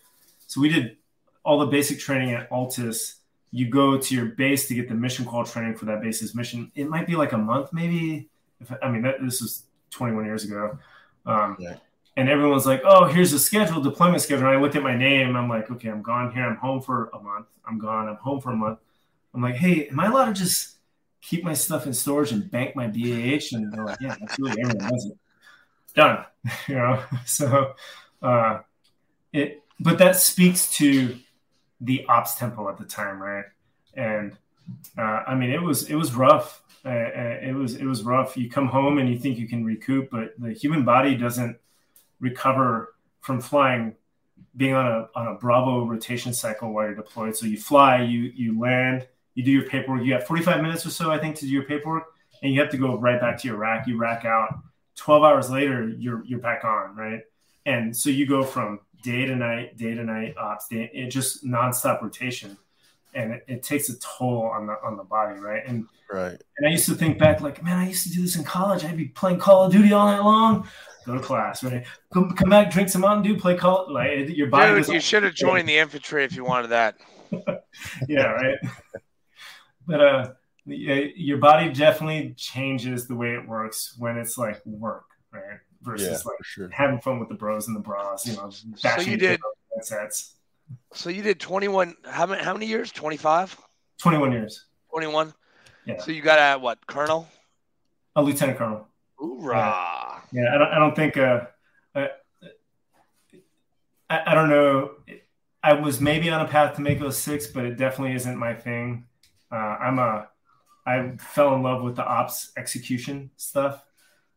So we did all the basic training at Altus. You go to your base to get the mission qual training for that base's mission. It might be like a month, maybe. This was 21 years ago. And everyone's like, oh, here's a schedule, deployment schedule. And I looked at my name. I'm like, okay, I'm gone here. I'm home for a month. I'm gone. I'm home for a month. I'm like, hey, am I allowed to just keep my stuff in storage and bank my BAH? And they're like, yeah, absolutely. Everyone does it. Done. So but that speaks to the ops tempo at the time, right? And it was rough. It was rough. You come home and you think you can recoup, but the human body doesn't recover from flying, being on a Bravo rotation cycle while you're deployed. So you fly, you land, you do your paperwork. You have 45 minutes or so, I think, to do your paperwork, and you have to go right back to your rack. You rack out. 12 hours later, you're back on, right? And so you go from day to night ops, just nonstop rotation, and it takes a toll on the body, right? And right. And I used to think back, like, man, I used to do this in college. I'd be playing Call of Duty all night long. Go to class, right? Come back, drink some Mountain Dew, play Call. Like your body. Dude, you should have joined the infantry if you wanted that. Yeah, right. But your body definitely changes the way it works when it's like work, right? Versus having fun with the bros and the bras, So you did sets. So you did 21. How many years? 25. 21 years. 21. Yeah. So you got a what? Colonel? A lieutenant colonel. Hoorah! Yeah. I don't think. I don't know. I was maybe on a path to make 06, but it definitely isn't my thing. I fell in love with the ops execution stuff.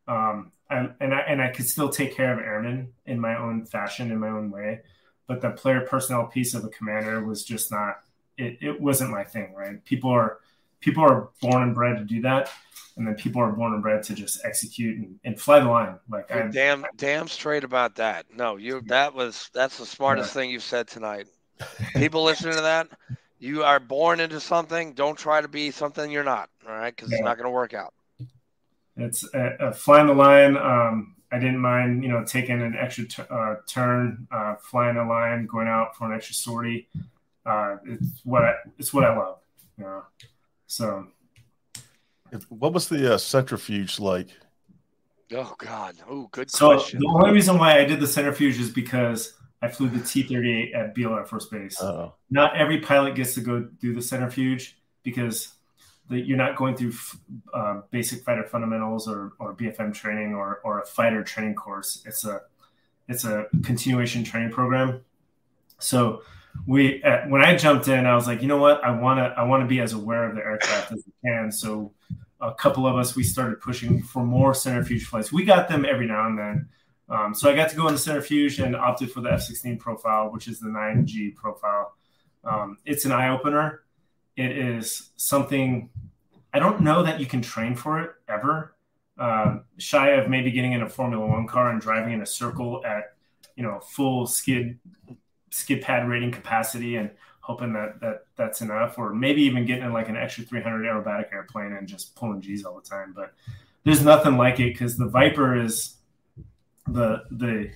I could still take care of airmen in my own fashion, in my own way, but the player personnel piece of a commander was just not. It wasn't my thing, right? People are born and bred to do that, and then people are born and bred to just execute and fly the line. Like You're damn straight about that. No, that's the smartest thing you've said tonight. People listening to that, you are born into something. Don't try to be something you're not. All right, because it's not going to work out. It's flying the line. I didn't mind, taking an extra turn, flying the line, going out for an extra sortie. It's what I love. So, what was the centrifuge like? Oh God! Oh, good question. The only reason why I did the centrifuge is because I flew the T-38 at Beale Air Force Base. Uh-oh. Not every pilot gets to go do the centrifuge because you're not going through basic fighter fundamentals or BFM training or a fighter training course. It's a continuation training program. So when I jumped in, I was like, you know what? I want to be as aware of the aircraft as we can. So a couple of us, we started pushing for more centrifuge flights. We got them every now and then. So I got to go in the centrifuge and opted for the F-16 profile, which is the 9G profile. It's an eye-opener. It is something I don't know that you can train for it ever. Shy of maybe getting in a Formula One car and driving in a circle at full skid pad rating capacity and hoping that's enough, or maybe even getting in like an extra 300 aerobatic airplane and just pulling G's all the time. But there's nothing like it, because the Viper is the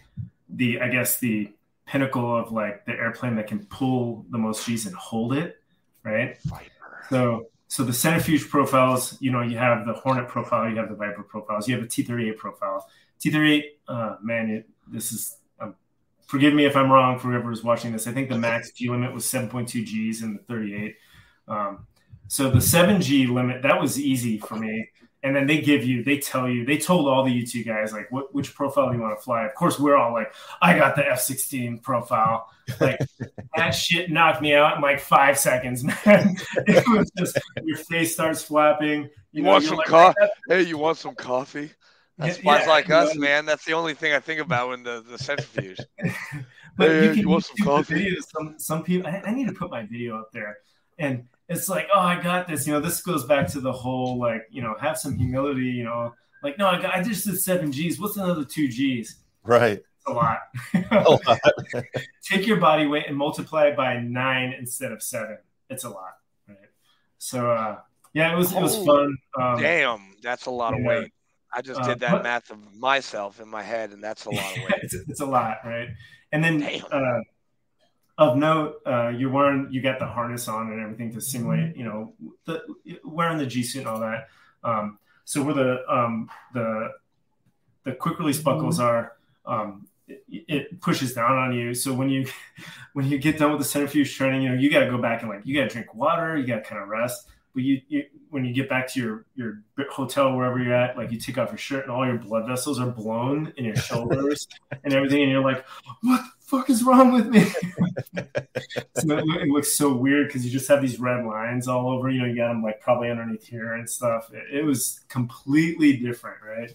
I guess the pinnacle of like the airplane that can pull the most G's and hold it, right? Viper. So the centrifuge profiles, you have the Hornet profile, you have the Viper profiles, you have the T-38 profile. T-38, man, this is forgive me if I'm wrong for whoever's watching this. I think the max G limit was 7.2 Gs in the 38. So the 7G limit, that was easy for me. And then they told all the U2 guys, like, which profile do you want to fly? Of course, we're all like, I got the F-16 profile. Like, that shit knocked me out in like 5 seconds, man. It was just, your face starts flapping. You want some coffee? Hey, you want some coffee? That's spies like us, man. That's the only thing I think about when the centrifuge. But hey, you want some coffee? Some people, I need to put my video up there. And it's like, oh, I got this. This goes back to the whole, like, have some humility, like, no, I just did 7 Gs. What's another 2 Gs? Right. It's a lot. Take your body weight and multiply it by 9 instead of 7. It's a lot. Right. So, yeah, it was fun. Damn, that's a lot of weight. I just did that math of myself in my head, and that's a lot of weight. It's a lot, right? And then of note, you got the harness on and everything to simulate, wearing the G suit and all that. So where the quick release buckles are, it pushes down on you. So when you get done with the centrifuge training, you got to go back and like you got to drink water, you got to kind of rest. But when you get back to your hotel, wherever you're at, like you take off your shirt and all your blood vessels are blown in your shoulders and everything. And you're like, what the fuck is wrong with me? So it looks so weird because you just have these red lines all over, you got them like probably underneath here and stuff. It was completely different. Right.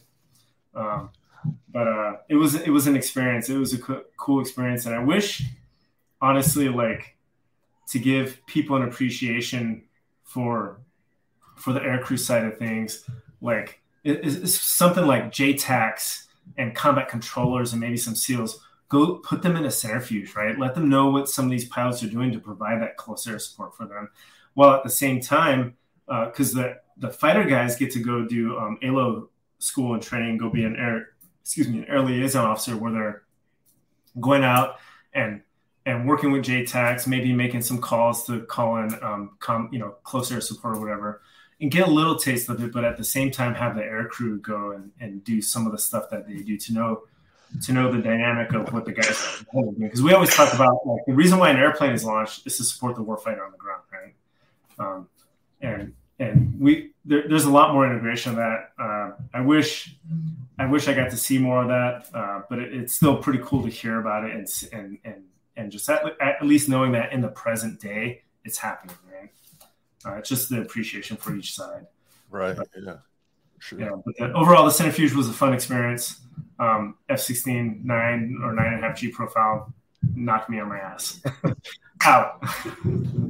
But it was an experience. It was a cool experience. And I wish, honestly, like to give people an appreciation for the aircrew side of things, like it's something like JTACs and combat controllers and maybe some SEALs, go put them in a centrifuge, right? Let them know what some of these pilots are doing to provide that close air support for them. While at the same time, because the fighter guys get to go do ALO school and training, go be an air liaison officer where they're going out and working with JTACs, maybe making some calls to call in, close air support or whatever, and get a little taste of it, but at the same time have the air crew go and do some of the stuff that they do to know the dynamic of what the guys are doing. Because we always talk about, like, the reason why an airplane is launched is to support the warfighter on the ground, right? And there's a lot more integration of that. I wish I got to see more of that, but it's still pretty cool to hear about it and just at least knowing that in the present day it's happening, right? It's just the appreciation for each side. Right. Yeah. Sure. Yeah. But overall, the centrifuge was a fun experience. F-16 9 or 9.5 G profile knocked me on my ass. Out.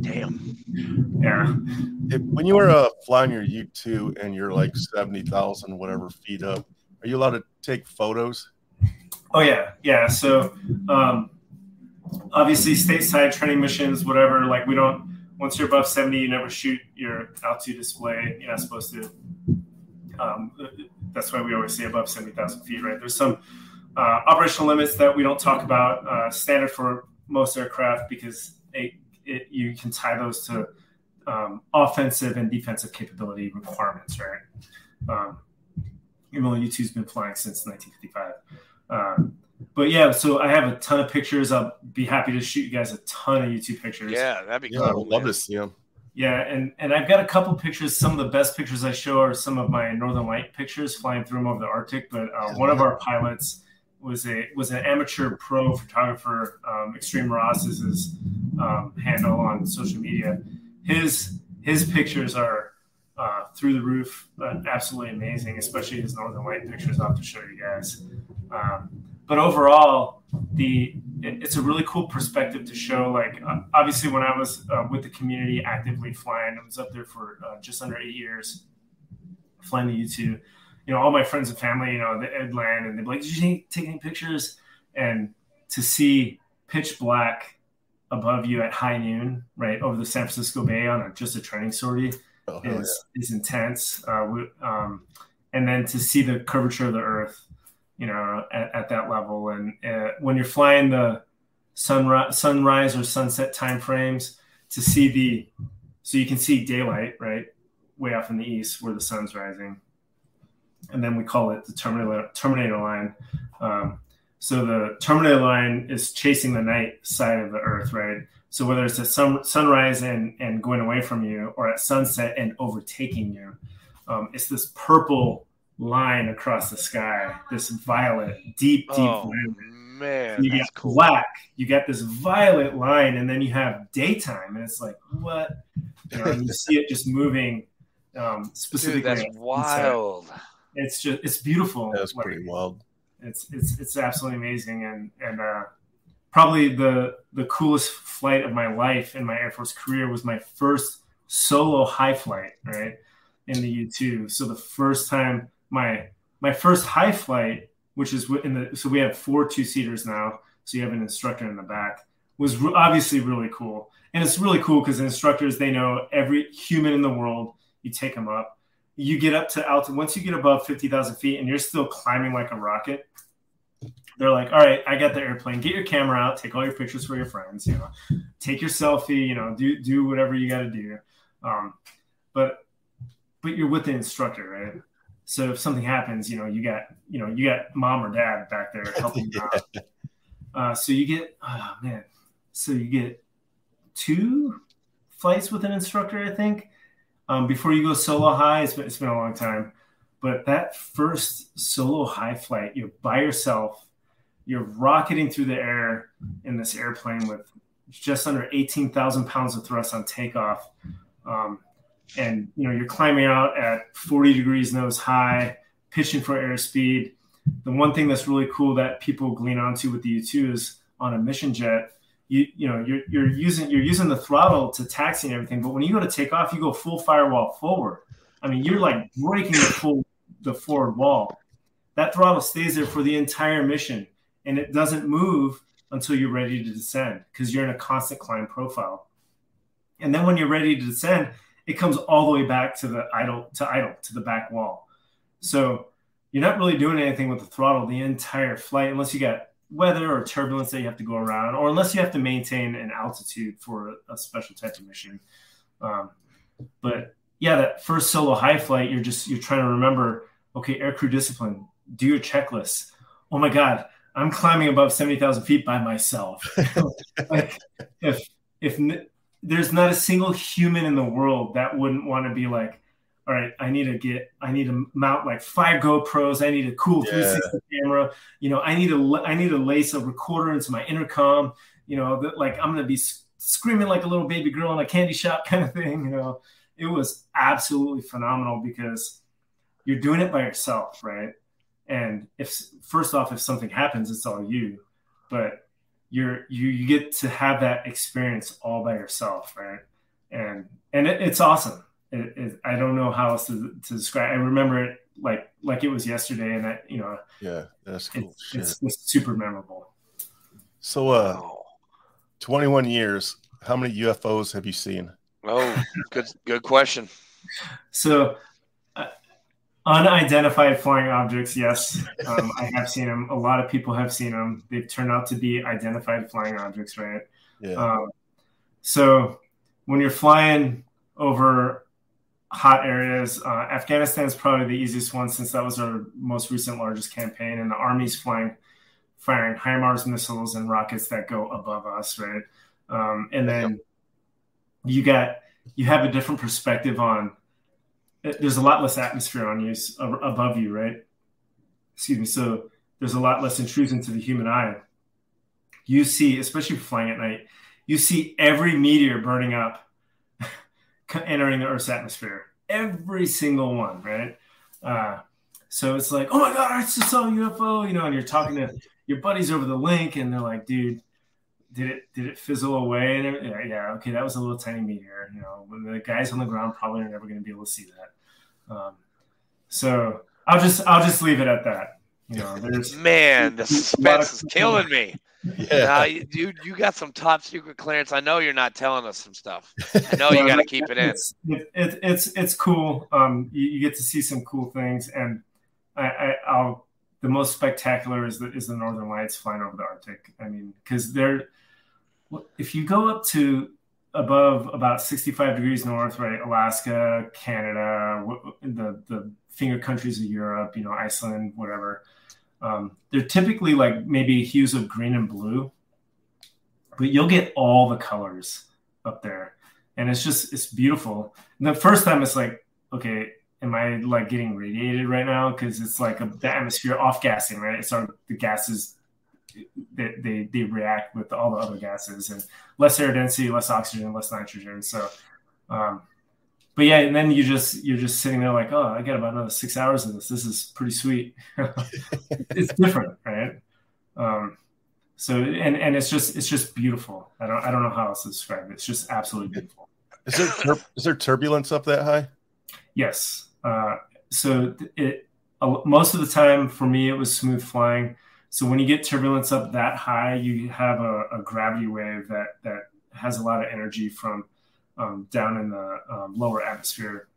Damn. Yeah. When you were flying your U-2 and you're like 70,000 whatever feet up, are you allowed to take photos? Oh yeah. Yeah. So obviously stateside training missions, whatever, like once you're above 70, you never shoot your altitude display. You're not supposed to. That's why we always say above 70,000 feet, right? There's some operational limits that we don't talk about, standard for most aircraft, because you can tie those to offensive and defensive capability requirements, right? Even though U-2's been flying since 1955. But yeah, so I have a ton of pictures. I'll be happy to shoot you guys a ton of U-2 pictures. Yeah, that'd be cool. I would love to see them. Yeah, and I've got a couple pictures. Some of the best pictures I show are some of my Northern Light pictures flying through them over the Arctic. But one of our pilots was an amateur pro photographer. Extreme Ross is his handle on social media. His pictures are through the roof, absolutely amazing. Especially his Northern Light pictures. I'll have to show you guys. But overall, it's a really cool perspective to show. Like, obviously, when I was with the community actively flying, I was up there for just under 8 years, flying the U-2. All my friends and family, they'd land and they'd be like, "Did you take any pictures?" And to see pitch black above you at high noon, right over the San Francisco Bay on just a training sortie is intense. and then to see the curvature of the Earth, at that level. And when you're flying the sunrise or sunset time frames, so you can see daylight, right, way off in the east where the sun's rising. And then we call it the terminator line. So the terminator line is chasing the night side of the Earth, right? So whether it's at sunrise and going away from you, or at sunset and overtaking you, it's this purple line across the sky, this violet, deep violet. Man, you that's get cool. black, you get this violet line, and then you have daytime, and it's like, what? And you see it just moving specifically. Dude, that's wild. It's beautiful. That's pretty wild. It's absolutely amazing, and probably the coolest flight of my life in my Air Force career was my first solo high flight, right, in the U-2. So the first time, my first high flight, which is so we have 4 2-seaters now, so you have an instructor in the back, was obviously really cool. And it's really cool because the instructors, they know every human in the world. You take them up. You get up to altitude. Once you get above 50,000 feet and you're still climbing like a rocket, they're like, all right, I got the airplane. Get your camera out. Take all your pictures for your friends. Take your selfie. Do whatever you got to do. But you're with the instructor, right? So if something happens, you got mom or dad back there helping you out. So you get 2 flights with an instructor, I think. Before you go solo high, it's been a long time. But that first solo high flight, you're by yourself. You're rocketing through the air in this airplane with just under 18,000 pounds of thrust on takeoff. And, you're climbing out at 40 degrees nose high, pitching for airspeed. The one thing that's really cool that people glean onto with the U-2 is on a mission jet, you're using the throttle to taxi and everything, but when you go to take off, you go full firewall forward. I mean, you're like breaking the forward wall. That throttle stays there for the entire mission, and it doesn't move until you're ready to descend because you're in a constant climb profile. And then when you're ready to descend, it comes all the way back to the idle to the back wall. So you're not really doing anything with the throttle the entire flight unless you got weather or turbulence that you have to go around, or unless you have to maintain an altitude for a special type of mission. But yeah, that first solo high flight, you're trying to remember, okay, aircrew discipline, do your checklist. Oh my God, I'm climbing above 70,000 feet by myself. Like if there's not a single human in the world that wouldn't want to be like, all right, I need to mount like 5 GoPros. I need a cool 360 camera. I need to lace a recorder into my intercom. Like I'm going to be screaming like a little baby girl in a candy shop kind of thing. It was absolutely phenomenal because you're doing it by yourself, right? And if something happens, it's all you. But you get to have that experience all by yourself, right? And it's awesome. I don't know how else to describe. I remember it like it was yesterday, and that's cool. It's super memorable. So, 21 years. How many UFOs have you seen? Oh, good question. So, unidentified flying objects, yes, I have seen them. A lot of people have seen them. They've turned out to be identified flying objects, right? Yeah. So when you're flying over hot areas, Afghanistan is probably the easiest one since that was our most recent largest campaign, and the Army's firing HIMARS missiles and rockets that go above us, right? And then you have a different perspective on. There's a lot less atmosphere on you above you, right? Excuse me. So there's a lot less intrusion to the human eye. You see, especially flying at night, you see every meteor burning up, entering the Earth's atmosphere. Every single one, right? So it's like, oh my God, I just saw a UFO, and you're talking to your buddies over the link, and they're like, dude, did it fizzle away? And yeah, okay, that was a little tiny meteor. When the guys on the ground probably are never going to be able to see that. So I'll just leave it at that. Man, the suspense is killing me. Now, dude, you got some top secret clearance. I know you're not telling us some stuff. I know you got to keep it in. It's cool. You get to see some cool things, and the most spectacular is the Northern Lights flying over the Arctic. I mean, because if you go up to above about 65 degrees north, right, Alaska, Canada, the finger countries of Europe, Iceland, whatever, they're typically like maybe hues of green and blue, but you'll get all the colors up there, and it's beautiful. And the first time it's like, okay, am I like getting radiated right now? Because it's like the atmosphere off gassing, right? So the gases, they react with all the other gases, and less air density, less oxygen, less nitrogen. So, but yeah, and then you're just sitting there like, oh, I got about another 6 hours of this. This is pretty sweet. It's different, right? So and it's just beautiful. I don't know how else to describe it. It's just absolutely beautiful. Is there turbulence up that high? Yes. So most of the time for me it was smooth flying. So when you get turbulence up that high, you have a gravity wave that has a lot of energy from down in the lower atmosphere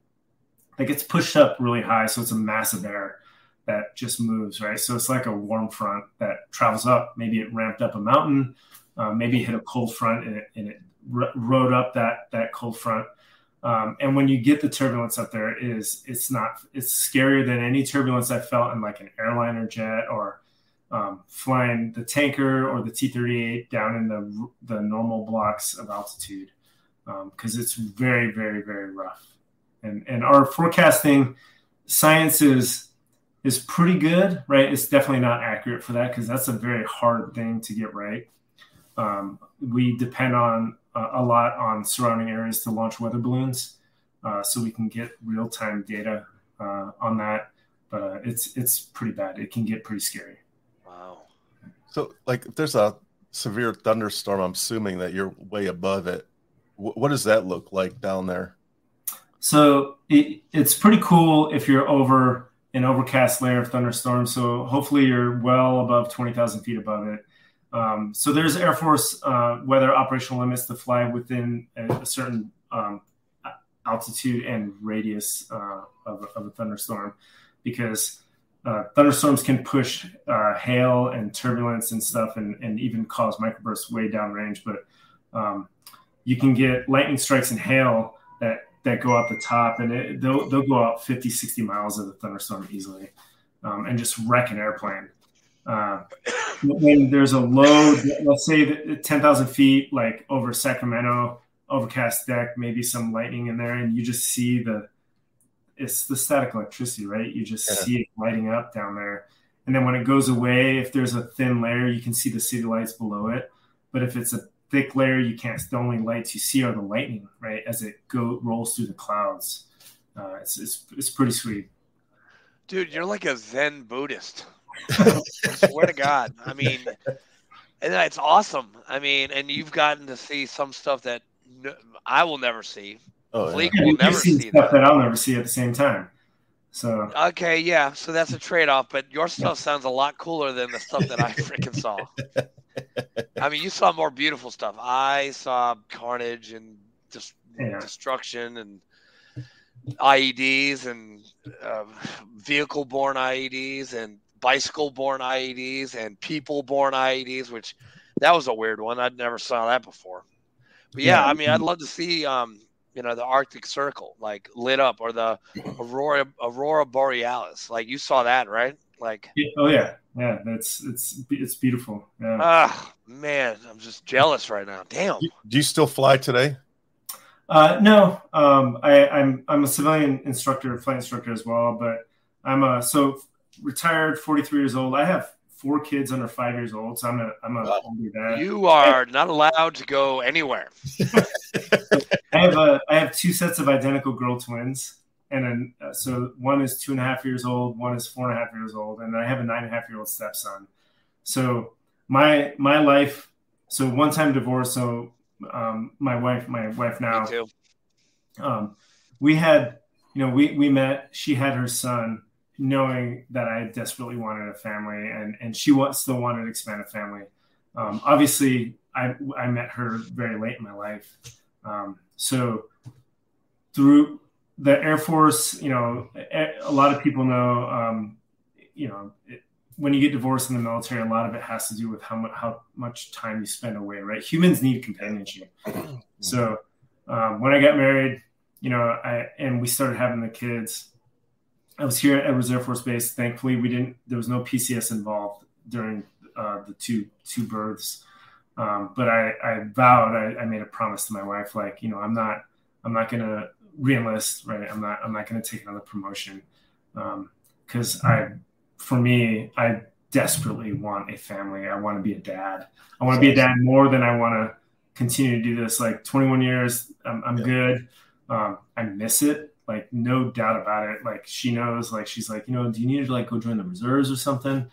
that gets pushed up really high. So it's a mass of air that just moves, right? So it's like a warm front that travels up. Maybe it ramped up a mountain, maybe hit a cold front and it rode up that cold front. And when you get the turbulence up there, it's scarier than any turbulence I felt in like an airliner jet or flying the tanker or the T-38 down in the normal blocks of altitude, because it's very, very, very rough. And our forecasting science is pretty good, right? It's definitely not accurate for that because that's a very hard thing to get right. We depend on a lot on surrounding areas to launch weather balloons, so we can get real-time data on that. But it's pretty bad. It can get pretty scary. Wow. So, like, if there's a severe thunderstorm, I'm assuming that you're way above it. What does that look like down there? So it's pretty cool if you're over an overcast layer of thunderstorm. So hopefully you're well above 20,000 feet above it. So there's Air Force weather operational limits to fly within a certain altitude and radius of a thunderstorm, because thunderstorms can push hail and turbulence and stuff and even cause microbursts way downrange. But you can get lightning strikes and hail that go out the top, and they'll go out 50, 60 miles of the thunderstorm easily, and just wreck an airplane. When there's a low, let's say 10,000 feet, like over Sacramento, overcast deck, maybe some lightning in there, and you just see it's the static electricity, right? You just see it lighting up down there. And then when it goes away, if there's a thin layer, you can see the city lights below it. But if it's a thick layer, you can't. The only lights you see are the lightning, right? As it rolls through the clouds. It's pretty sweet. Dude, you're like a Zen Buddhist. I swear to God. I mean, and it's awesome. I mean, and you've gotten to see some stuff that I will never see. Fleek will never see stuff that I'll never see at the same time. So okay, yeah. So that's a trade-off. But your stuff sounds a lot cooler than the stuff that I freaking saw. I mean, you saw more beautiful stuff. I saw carnage and just destruction and IEDs and vehicle-borne IEDs and bicycle-borne IEDs and people-borne IEDs, which that was a weird one. I'd never saw that before. But yeah, I mean, I'd love to see, the Arctic Circle like lit up, or the Aurora Borealis. Like you saw that, right? Like, oh yeah, it's beautiful. Yeah. Ah, man, I'm just jealous right now. Damn. Do you still fly today? No, I'm a civilian instructor, flight instructor as well, but I'm retired, 43 years old. I have 4 kids under 5 years old, so I'm a older dad. You are not allowed to go anywhere. I have 2 sets of identical girl twins, and then so one is 2.5 years old, one is 4.5 years old, and then I have a 9.5-year-old stepson. So my life, so one-time divorce. So my wife now. Me too. We had, we met. She had her son, knowing that I desperately wanted a family, and she still wanted to expand a family. Obviously, I met her very late in my life. So through the Air Force, you know, a lot of people know, you know, when you get divorced in the military, a lot of it has to do with how much time you spend away, right? Humans need companionship. So when I got married, you know, and we started having the kids, I was here at Edwards Air Force Base. Thankfully, there was no PCS involved during the two births. But I vowed, I made a promise to my wife, like, you know, I'm not going to reenlist, right? I'm not going to take another promotion. Cause for me, I desperately want a family. I want to be a dad. I want to be a dad more than I want to continue to do this. Like 21 years, I'm good. I miss it. Like, no doubt about it. Like, she knows, like, she's like, you know, do you need to like go join the reserves or something?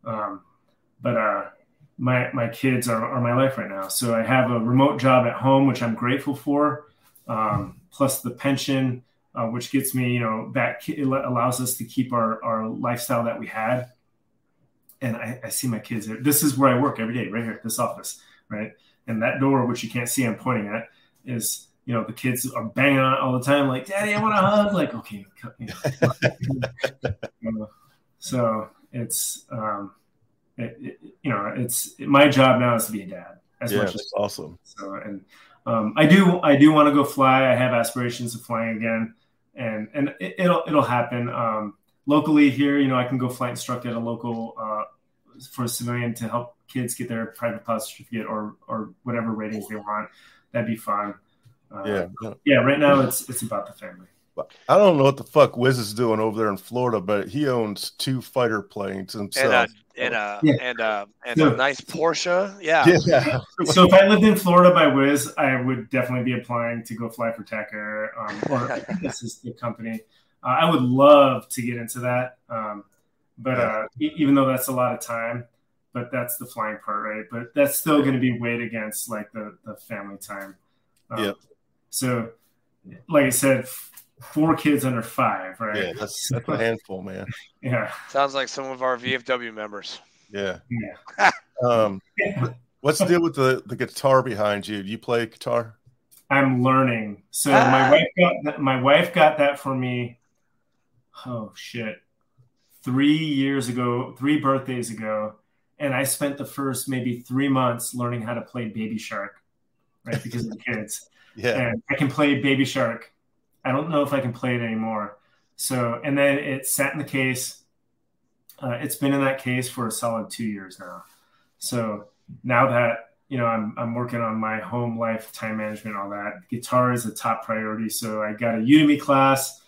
But my kids are my life right now. So I have a remote job at home, which I'm grateful for. Plus the pension, which gets me, you know, back. It allows us to keep our lifestyle that we had. And I see my kids. This is where I work every day, right here at this office, right? And that door, which you can't see, I'm pointing at, is, you know, the kids are banging on it all the time, like, Daddy, I want a hug. Like, okay. You know. So it's, you know, it's my job now is to be a dad. Much as that's awesome. So, and I do want to go fly. I have aspirations of flying again, and it'll happen. Locally here, you know, I can go flight instruct at a local for a civilian to help kids get their private pilot certificate or whatever ratings they want. That'd be fun. Right now it's about the family. I don't know what the fuck Wiz is doing over there in Florida, but he owns 2 fighter planes himself. And a nice Porsche. Yeah. So if I lived in Florida by Wiz, I would definitely be applying to go fly for Tech Air, or this is the company. I would love to get into that. But even though that's a lot of time, but that's the flying part, right? But that's still going to be weighed against like the family time. So like I said, 4 kids under 5, right? Yeah, that's a handful, man. Yeah. Sounds like some of our VFW members. Yeah. What's the deal with the guitar behind you? Do you play guitar? I'm learning. So my wife got that for me. Oh shit. 3 birthdays ago. And I spent the first maybe 3 months learning how to play Baby Shark, right? Because of the kids. And I can play Baby Shark. I don't know if I can play it anymore. So, and then it sat in the case. It's been in that case for a solid 2 years now. So now that, you know, I'm working on my home life, time management, all that. Guitar is a top priority. So I got a Udemy class.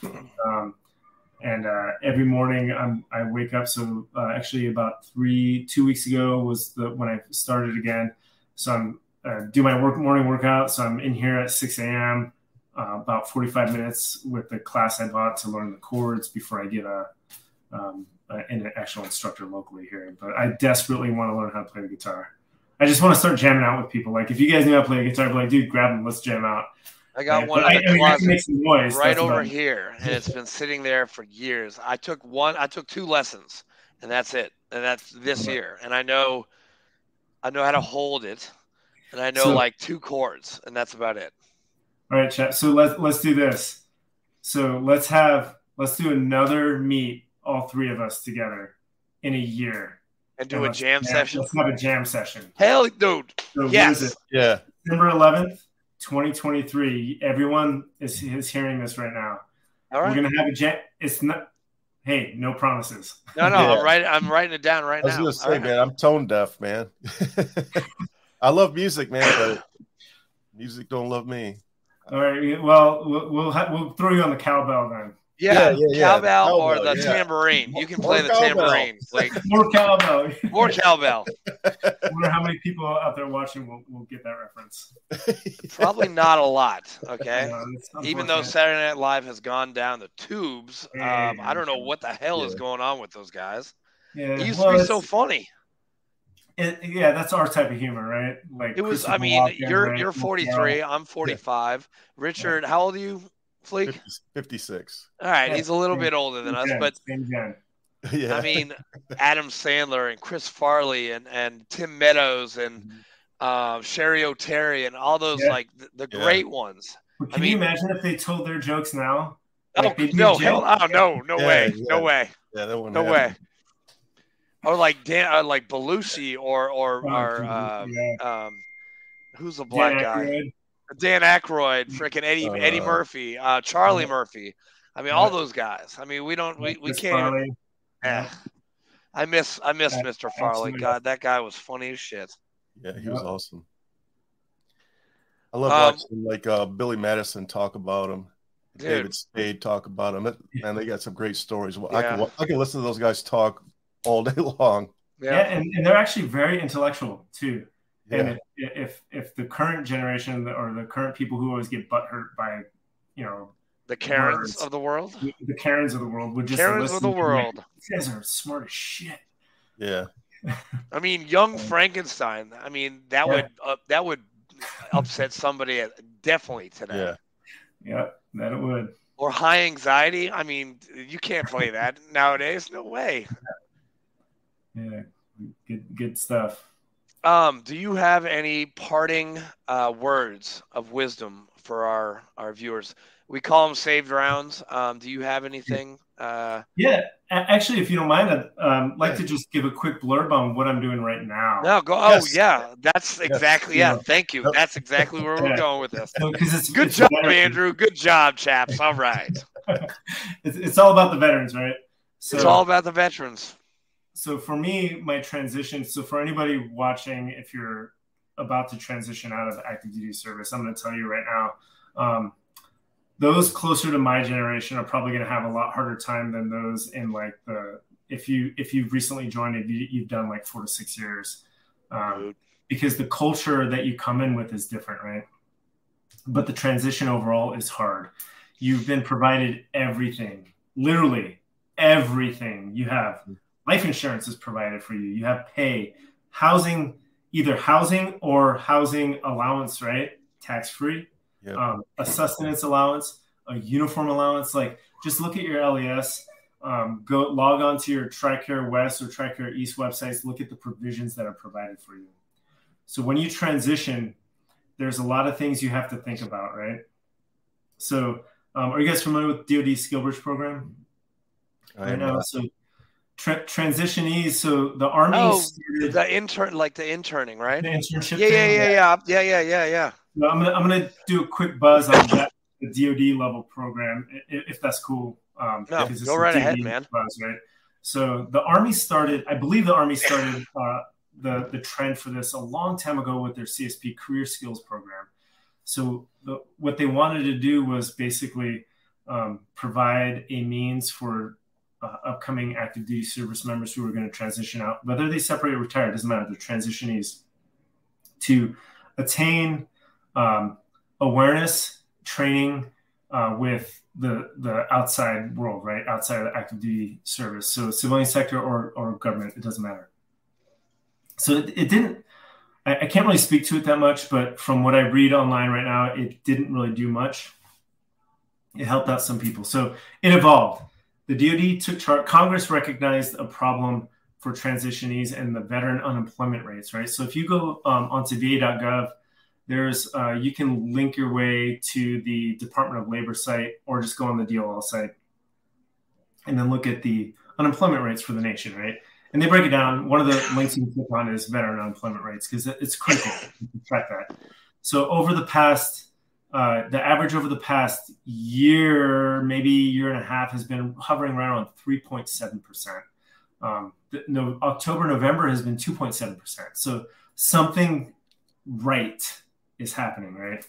And every morning I wake up. So actually about 2 weeks ago was when I started again. So I'm do my morning workout. So I'm in here at 6 a.m., about 45 minutes with the class I bought to learn the chords before I get an actual instructor locally here. But I desperately want to learn how to play the guitar. I just want to start jamming out with people. Like, if you guys knew how to play the guitar, I'd be like, dude, grab them, let's jam out. I got one in the closet right over here, and it's been sitting there for years. I took 2 lessons, and that's it. And that's this year. And I know how to hold it, and I know like 2 chords, and that's about it. All right, chat. So let's do this. So let's do another meet, all 3 of us together, in a year. And do a jam session? Let's have a jam session. Hell, dude. So yes. Yeah. December 11th, 2023. Everyone is hearing this right now. All right. We're going to have a jam. It's not, hey, no promises. No, I'm writing it down right now. I was going to say, man, I'm tone deaf, man. I love music, man, but music don't love me. All right. Well, we'll throw you on the cowbell then. Yeah. Cowbell or the tambourine. You can play the tambourine. Like more cowbell. More cowbell. I wonder how many people out there watching will get that reference. Probably not a lot. Okay. Even though Saturday Night Live has gone down the tubes, I don't know what the hell is going on with those guys. Yeah. It used to be so funny. That's our type of humor, right? Like it was. I mean, you're 43. I'm 45. Richard, how old are you, Fleek? 56. All right, he's a little bit older than us, but Yeah. I mean, Adam Sandler and Chris Farley and Tim Meadows and Sherry O'Terry and all those like the great ones. But can you imagine if they told their jokes now? Like no, hell, no way, no way, yeah, that no way. Or like like Belushi or who's the black guy? Dan Aykroyd, freaking Eddie Murphy, Charlie Murphy. I mean, all those guys. I mean, we can't even. Yeah. I miss Mr. Farley. God, that guy was funny as shit. Yeah, he was awesome. I love watching like Billy Madison talk about him, David Spade talk about him. Man, they got some great stories. I can listen to those guys talk all day long. Yeah, and they're actually very intellectual too. And if the current generation or the current people who always get butthurt by, the Karens of the world, would just Karens of the world. You guys are smart as shit. Yeah. I mean, Young Frankenstein. I mean, that would upset somebody definitely today. Yeah, that it would. Or High Anxiety. I mean, you can't play that nowadays. No way. Yeah, good stuff. Do you have any parting words of wisdom for our viewers? We call them saved rounds. Do you have anything? Yeah, actually, if you don't mind, I'd like to just give a quick blurb on what I'm doing right now. No, go. Oh, yeah, that's exactly. Yeah, thank you. That's exactly where we're going with this. Good job, Andrew. Good job, chaps. All right. It's all about the veterans, right? So, it's all about the veterans. So for me, my transition. So for anybody watching, if you're about to transition out of active duty service, I'm going to tell you right now. Those closer to my generation are probably going to have a lot harder time than those in like if you've recently joined and you've done like 4 to 6 years, because the culture that you come in with is different, right? But the transition overall is hard. You've been provided everything, literally everything. You have life insurance is provided for you. You have pay, housing, either housing or housing allowance, right? Tax free. A sustenance allowance, a uniform allowance. Like, just look at your LES, go log on to your TRICARE West or TRICARE East websites, look at the provisions that are provided for you. So when you transition, there's a lot of things you have to think about, right? So are you guys familiar with DoD Skill Bridge program? Right now, so transitionees. So the Army started the interning, right? The internship. Yeah. No, I'm gonna do a quick buzz on that, the DoD level program, if that's cool. Go right ahead, man. Buzz, right? So the Army started, I believe the Army started the trend for this a long time ago with their CSP Career Skills program. So what they wanted to do was basically provide a means for upcoming active duty service members who are going to transition out, whether they separate or retire, doesn't matter, they're transitionees, to attain awareness, training with the outside world, right? Outside of the active duty service. So civilian sector or government, it doesn't matter. So it didn't, I can't really speak to it that much, but from what I read online right now, it didn't really do much. It helped out some people. So it evolved. The DoD took charge. Congress recognized a problem for transitionees and the veteran unemployment rates, right? So if you go onto va.gov, there's you can link your way to the Department of Labor site or just go on the DOL site and then look at the unemployment rates for the nation, right? And they break it down. One of the links you can click on is veteran unemployment rates because it's critical to track that. So over the past, the average over the past year, maybe year and a half, has been hovering around 3.7%. October, November has been 2.7%. So something right is happening, right?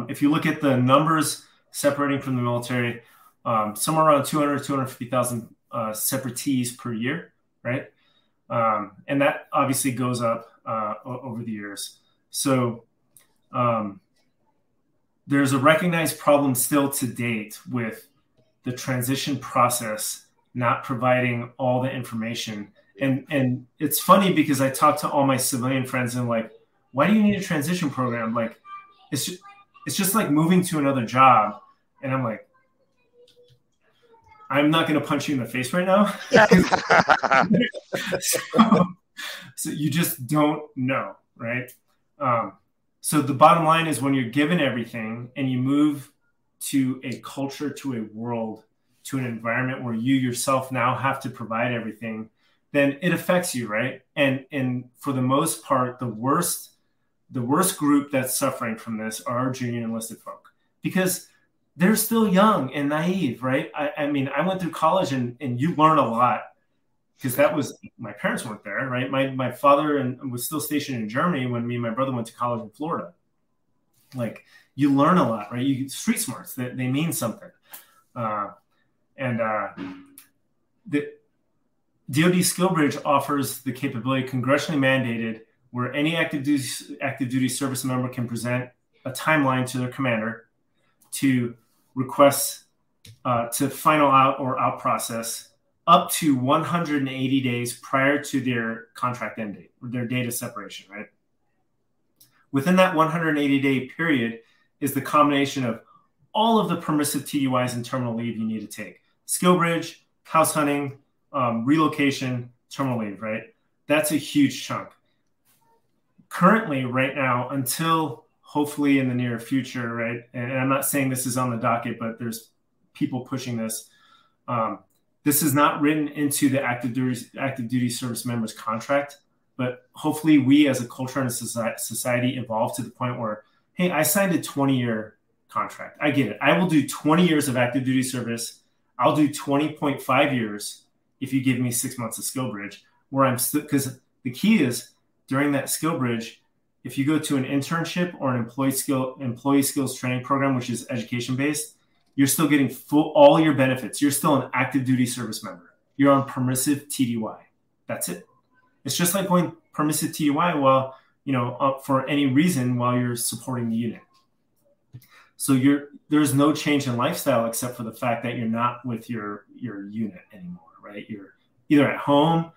If you look at the numbers separating from the military, somewhere around 250,000 separatees per year, right? And that obviously goes up over the years. So there's a recognized problem still to date with the transition process not providing all the information. And it's funny because I talk to all my civilian friends and like, why do you need a transition program? Like, it's just like moving to another job. And I'm like, I'm not going to punch you in the face right now. So you just don't know, right? So the bottom line is when you're given everything and you move to a culture, to a world, to an environment where you yourself now have to provide everything, then it affects you, right? And for the most part, the worst group that's suffering from this are our junior enlisted folk, because they're still young and naive, right? I mean, I went through college and you learn a lot, because that was, my parents weren't there, right? My father was still stationed in Germany when me and my brother went to college in Florida. Like, you learn a lot, right? You street smarts, they mean something. The DoD Skill Bridge offers the capability, congressionally mandated, where any active duty service member can present a timeline to their commander to request to final out or out process up to 180 days prior to their contract end date, or their date of separation, right? Within that 180-day period is the combination of all of the permissive TDYs and terminal leave you need to take. Skill bridge, house hunting, relocation, terminal leave, right? That's a huge chunk. Currently, right now, until hopefully in the near future, right? And I'm not saying this is on the docket, but there's people pushing this. This is not written into the active duty service members contract, but hopefully we as a culture and a society evolve to the point where, hey, I signed a 20-year contract. I get it. I will do 20 years of active duty service. I'll do 20.5 years if you give me 6 months of skill bridge, where I'm still, because the key is during that skill bridge, if you go to an internship or an employee skills training program, which is education based, you're still getting all your benefits. You're still an active duty service member. You're on permissive TDY. That's it. It's just like going permissive TDY while, for any reason while you're supporting the unit. So there's no change in lifestyle except for the fact that you're not with your unit anymore, right? You're either at home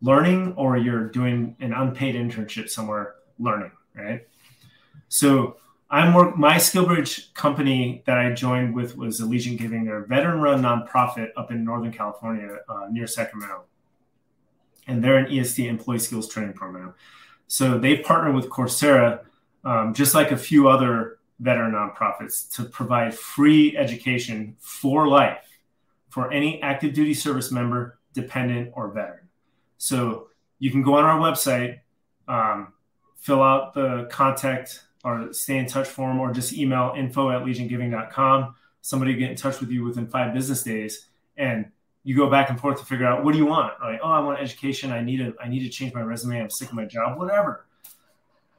learning or you're doing an unpaid internship somewhere learning, right? So my SkillBridge company that I joined with was Allegiant Giving. They're a veteran-run nonprofit up in Northern California near Sacramento. And they're an EST employee skills training program. So they partner with Coursera, just like a few other veteran nonprofits, to provide free education for life for any active duty service member, dependent, or veteran. So you can go on our website, fill out the contact or stay in touch form, or just email info@legionGiving.com. Somebody will get in touch with you within 5 business days, and you go back and forth to figure out, what do you want? Like, oh, I want education. I need to change my resume. I'm sick of my job, whatever.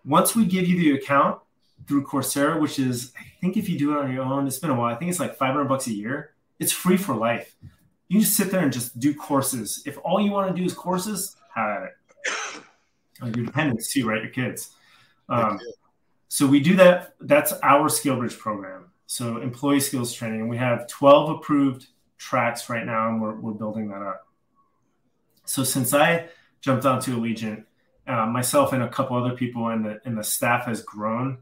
Once we give you the account through Coursera, which is, I think if you do it on your own, it's been a while. I think it's like $500 a year. It's free for life. You just sit there and just do courses. If all you want to do is courses, have at it. Your dependents too, right? Your kids. So we do that. That's our SkillBridge program. So employee skills training. We have 12 approved tracks right now, and we're building that up. So since I jumped onto Allegiant, myself and a couple other people and the staff has grown.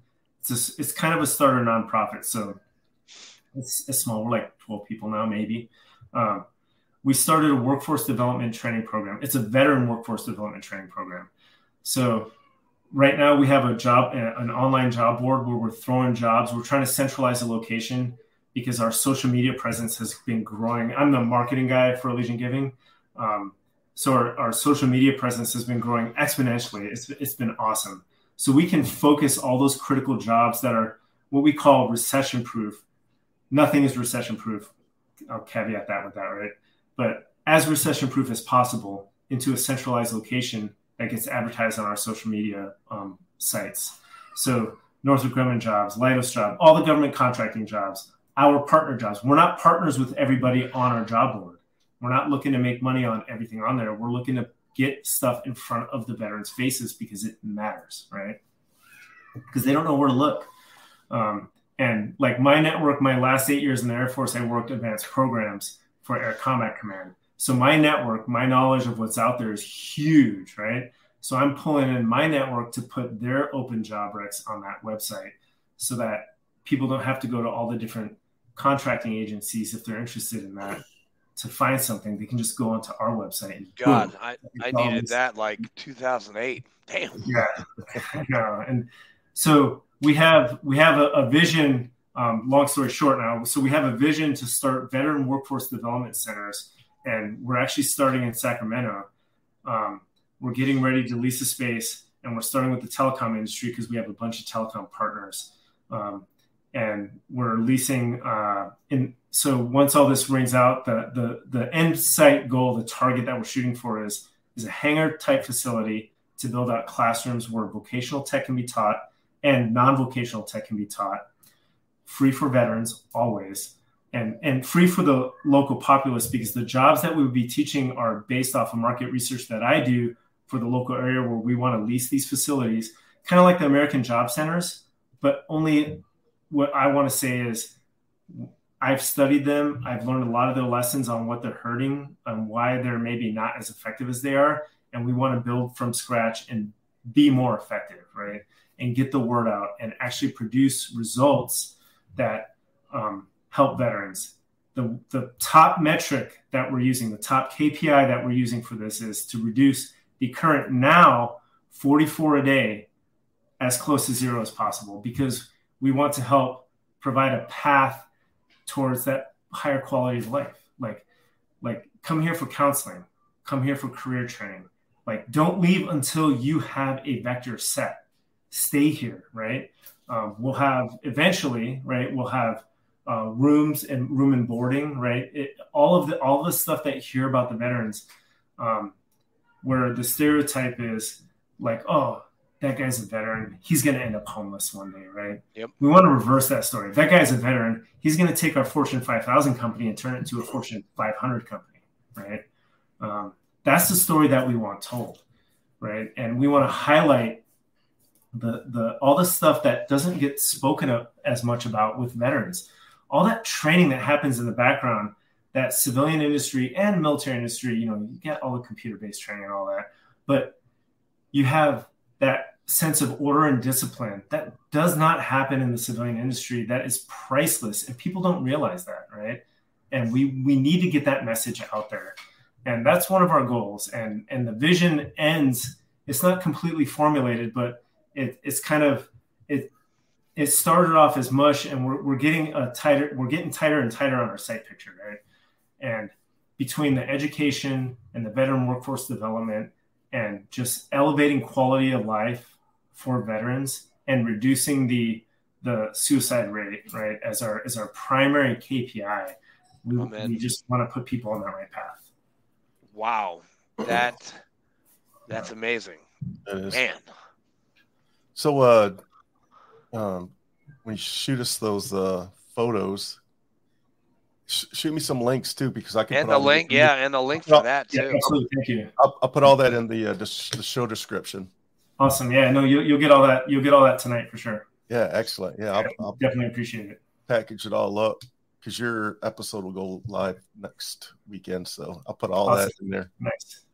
It's kind of a starter nonprofit, so it's small. We're like 12 people now, maybe. We started a workforce development training program. It's a veteran workforce development training program. So right now we have an online job board where we're throwing jobs. We're trying to centralize the location because our social media presence has been growing. I'm the marketing guy for Allegiant Giving. So our social media presence has been growing exponentially. It's been awesome. So we can focus all those critical jobs that are what we call recession proof. Nothing is recession proof. I'll caveat that with that, right? But as recession proof as possible into a centralized location that gets advertised on our social media sites. So Northrop Grumman jobs, Leidos job, all the government contracting jobs, our partner jobs. We're not partners with everybody on our job board. We're not looking to make money on everything on there. We're looking to get stuff in front of the veterans' faces because it matters, right? Because they don't know where to look. And like my network, my last 8 years in the Air Force, I worked advanced programs for Air Combat Command. So my network, my knowledge of what's out there is huge, right? So I'm pulling in my network to put their open job recs on that website so that people don't have to go to all the different contracting agencies if they're interested in that to find something, they can just go onto our website. And God, boom, I needed that like 2008. Damn. Yeah, yeah. And so we have a vision. Long story short, now, so we have a vision to start veteran workforce development centers, and we're actually starting in Sacramento. We're getting ready to lease a space, and we're starting with the telecom industry because we have a bunch of telecom partners, and we're leasing. So once all this rings out, the end site goal, the target that we're shooting for is a hangar type facility to build out classrooms where vocational tech can be taught and non-vocational tech can be taught, free for veterans always, and free for the local populace, because the jobs that we would be teaching are based off of market research that I do for the local area where we want to lease these facilities, kind of like the American Job Centers, but only what I want to say is I've studied them. I've learned a lot of their lessons on what they're hurting and why they're maybe not as effective as they are. And we want to build from scratch and be more effective, right? And get the word out and actually produce results that help veterans. The top metric that we're using, the top KPI that we're using for this is to reduce the current now 44 a day as close to zero as possible, because we want to help provide a path towards that higher quality of life. Like come here for counseling, come here for career training. Like, don't leave until you have a vector set. Stay here, right? We'll have eventually, right? We'll have rooms and room and boarding, right? All the stuff that you hear about the veterans, where the stereotype is like, oh, that guy's a veteran, he's going to end up homeless one day, right? Yep. We want to reverse that story. If that guy's a veteran, he's going to take our Fortune 5000 company and turn it into a Fortune 500 company, right? That's the story that we want told, right? And we want to highlight all the stuff that doesn't get spoken of as much about with veterans. All that training that happens in the background, that civilian industry and military industry, you get all the computer-based training and all that, but you have that sense of order and discipline that does not happen in the civilian industry. That is priceless, and people don't realize that, right? And we need to get that message out there. And that's one of our goals. And the vision ends, it's not completely formulated, but it's kind of, it started off as mush, and we're getting tighter and tighter on our site picture, right? And between the education and the veteran workforce development and just elevating quality of life for veterans and reducing the suicide rate, right, as our primary KPI, we just want to put people on that right path. Wow, that's amazing, man. So, when you shoot us those photos, shoot me some links too, because I can and put the link, and the link for that too. Yeah, absolutely. Thank you. I'll put all that in the show description. Awesome. Yeah, no, you'll get all that. You'll get all that tonight for sure. Yeah, excellent. Yeah, I'll definitely appreciate it. Package it all up, because your episode will go live next weekend, so I'll put all that in there. Nice.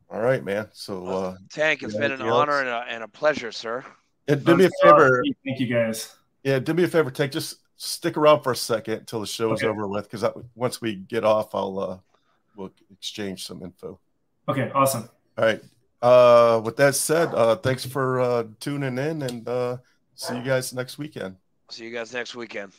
All right, man. So, Tank, it's been an honor and a pleasure, sir. Do me a favor. Thank you, guys. Yeah, do me a favor, Tank. Just stick around for a second until the show's over with, because once we get off, we'll exchange some info. Okay, awesome. All right. With that said, thanks for tuning in, and see you guys next weekend. See you guys next weekend.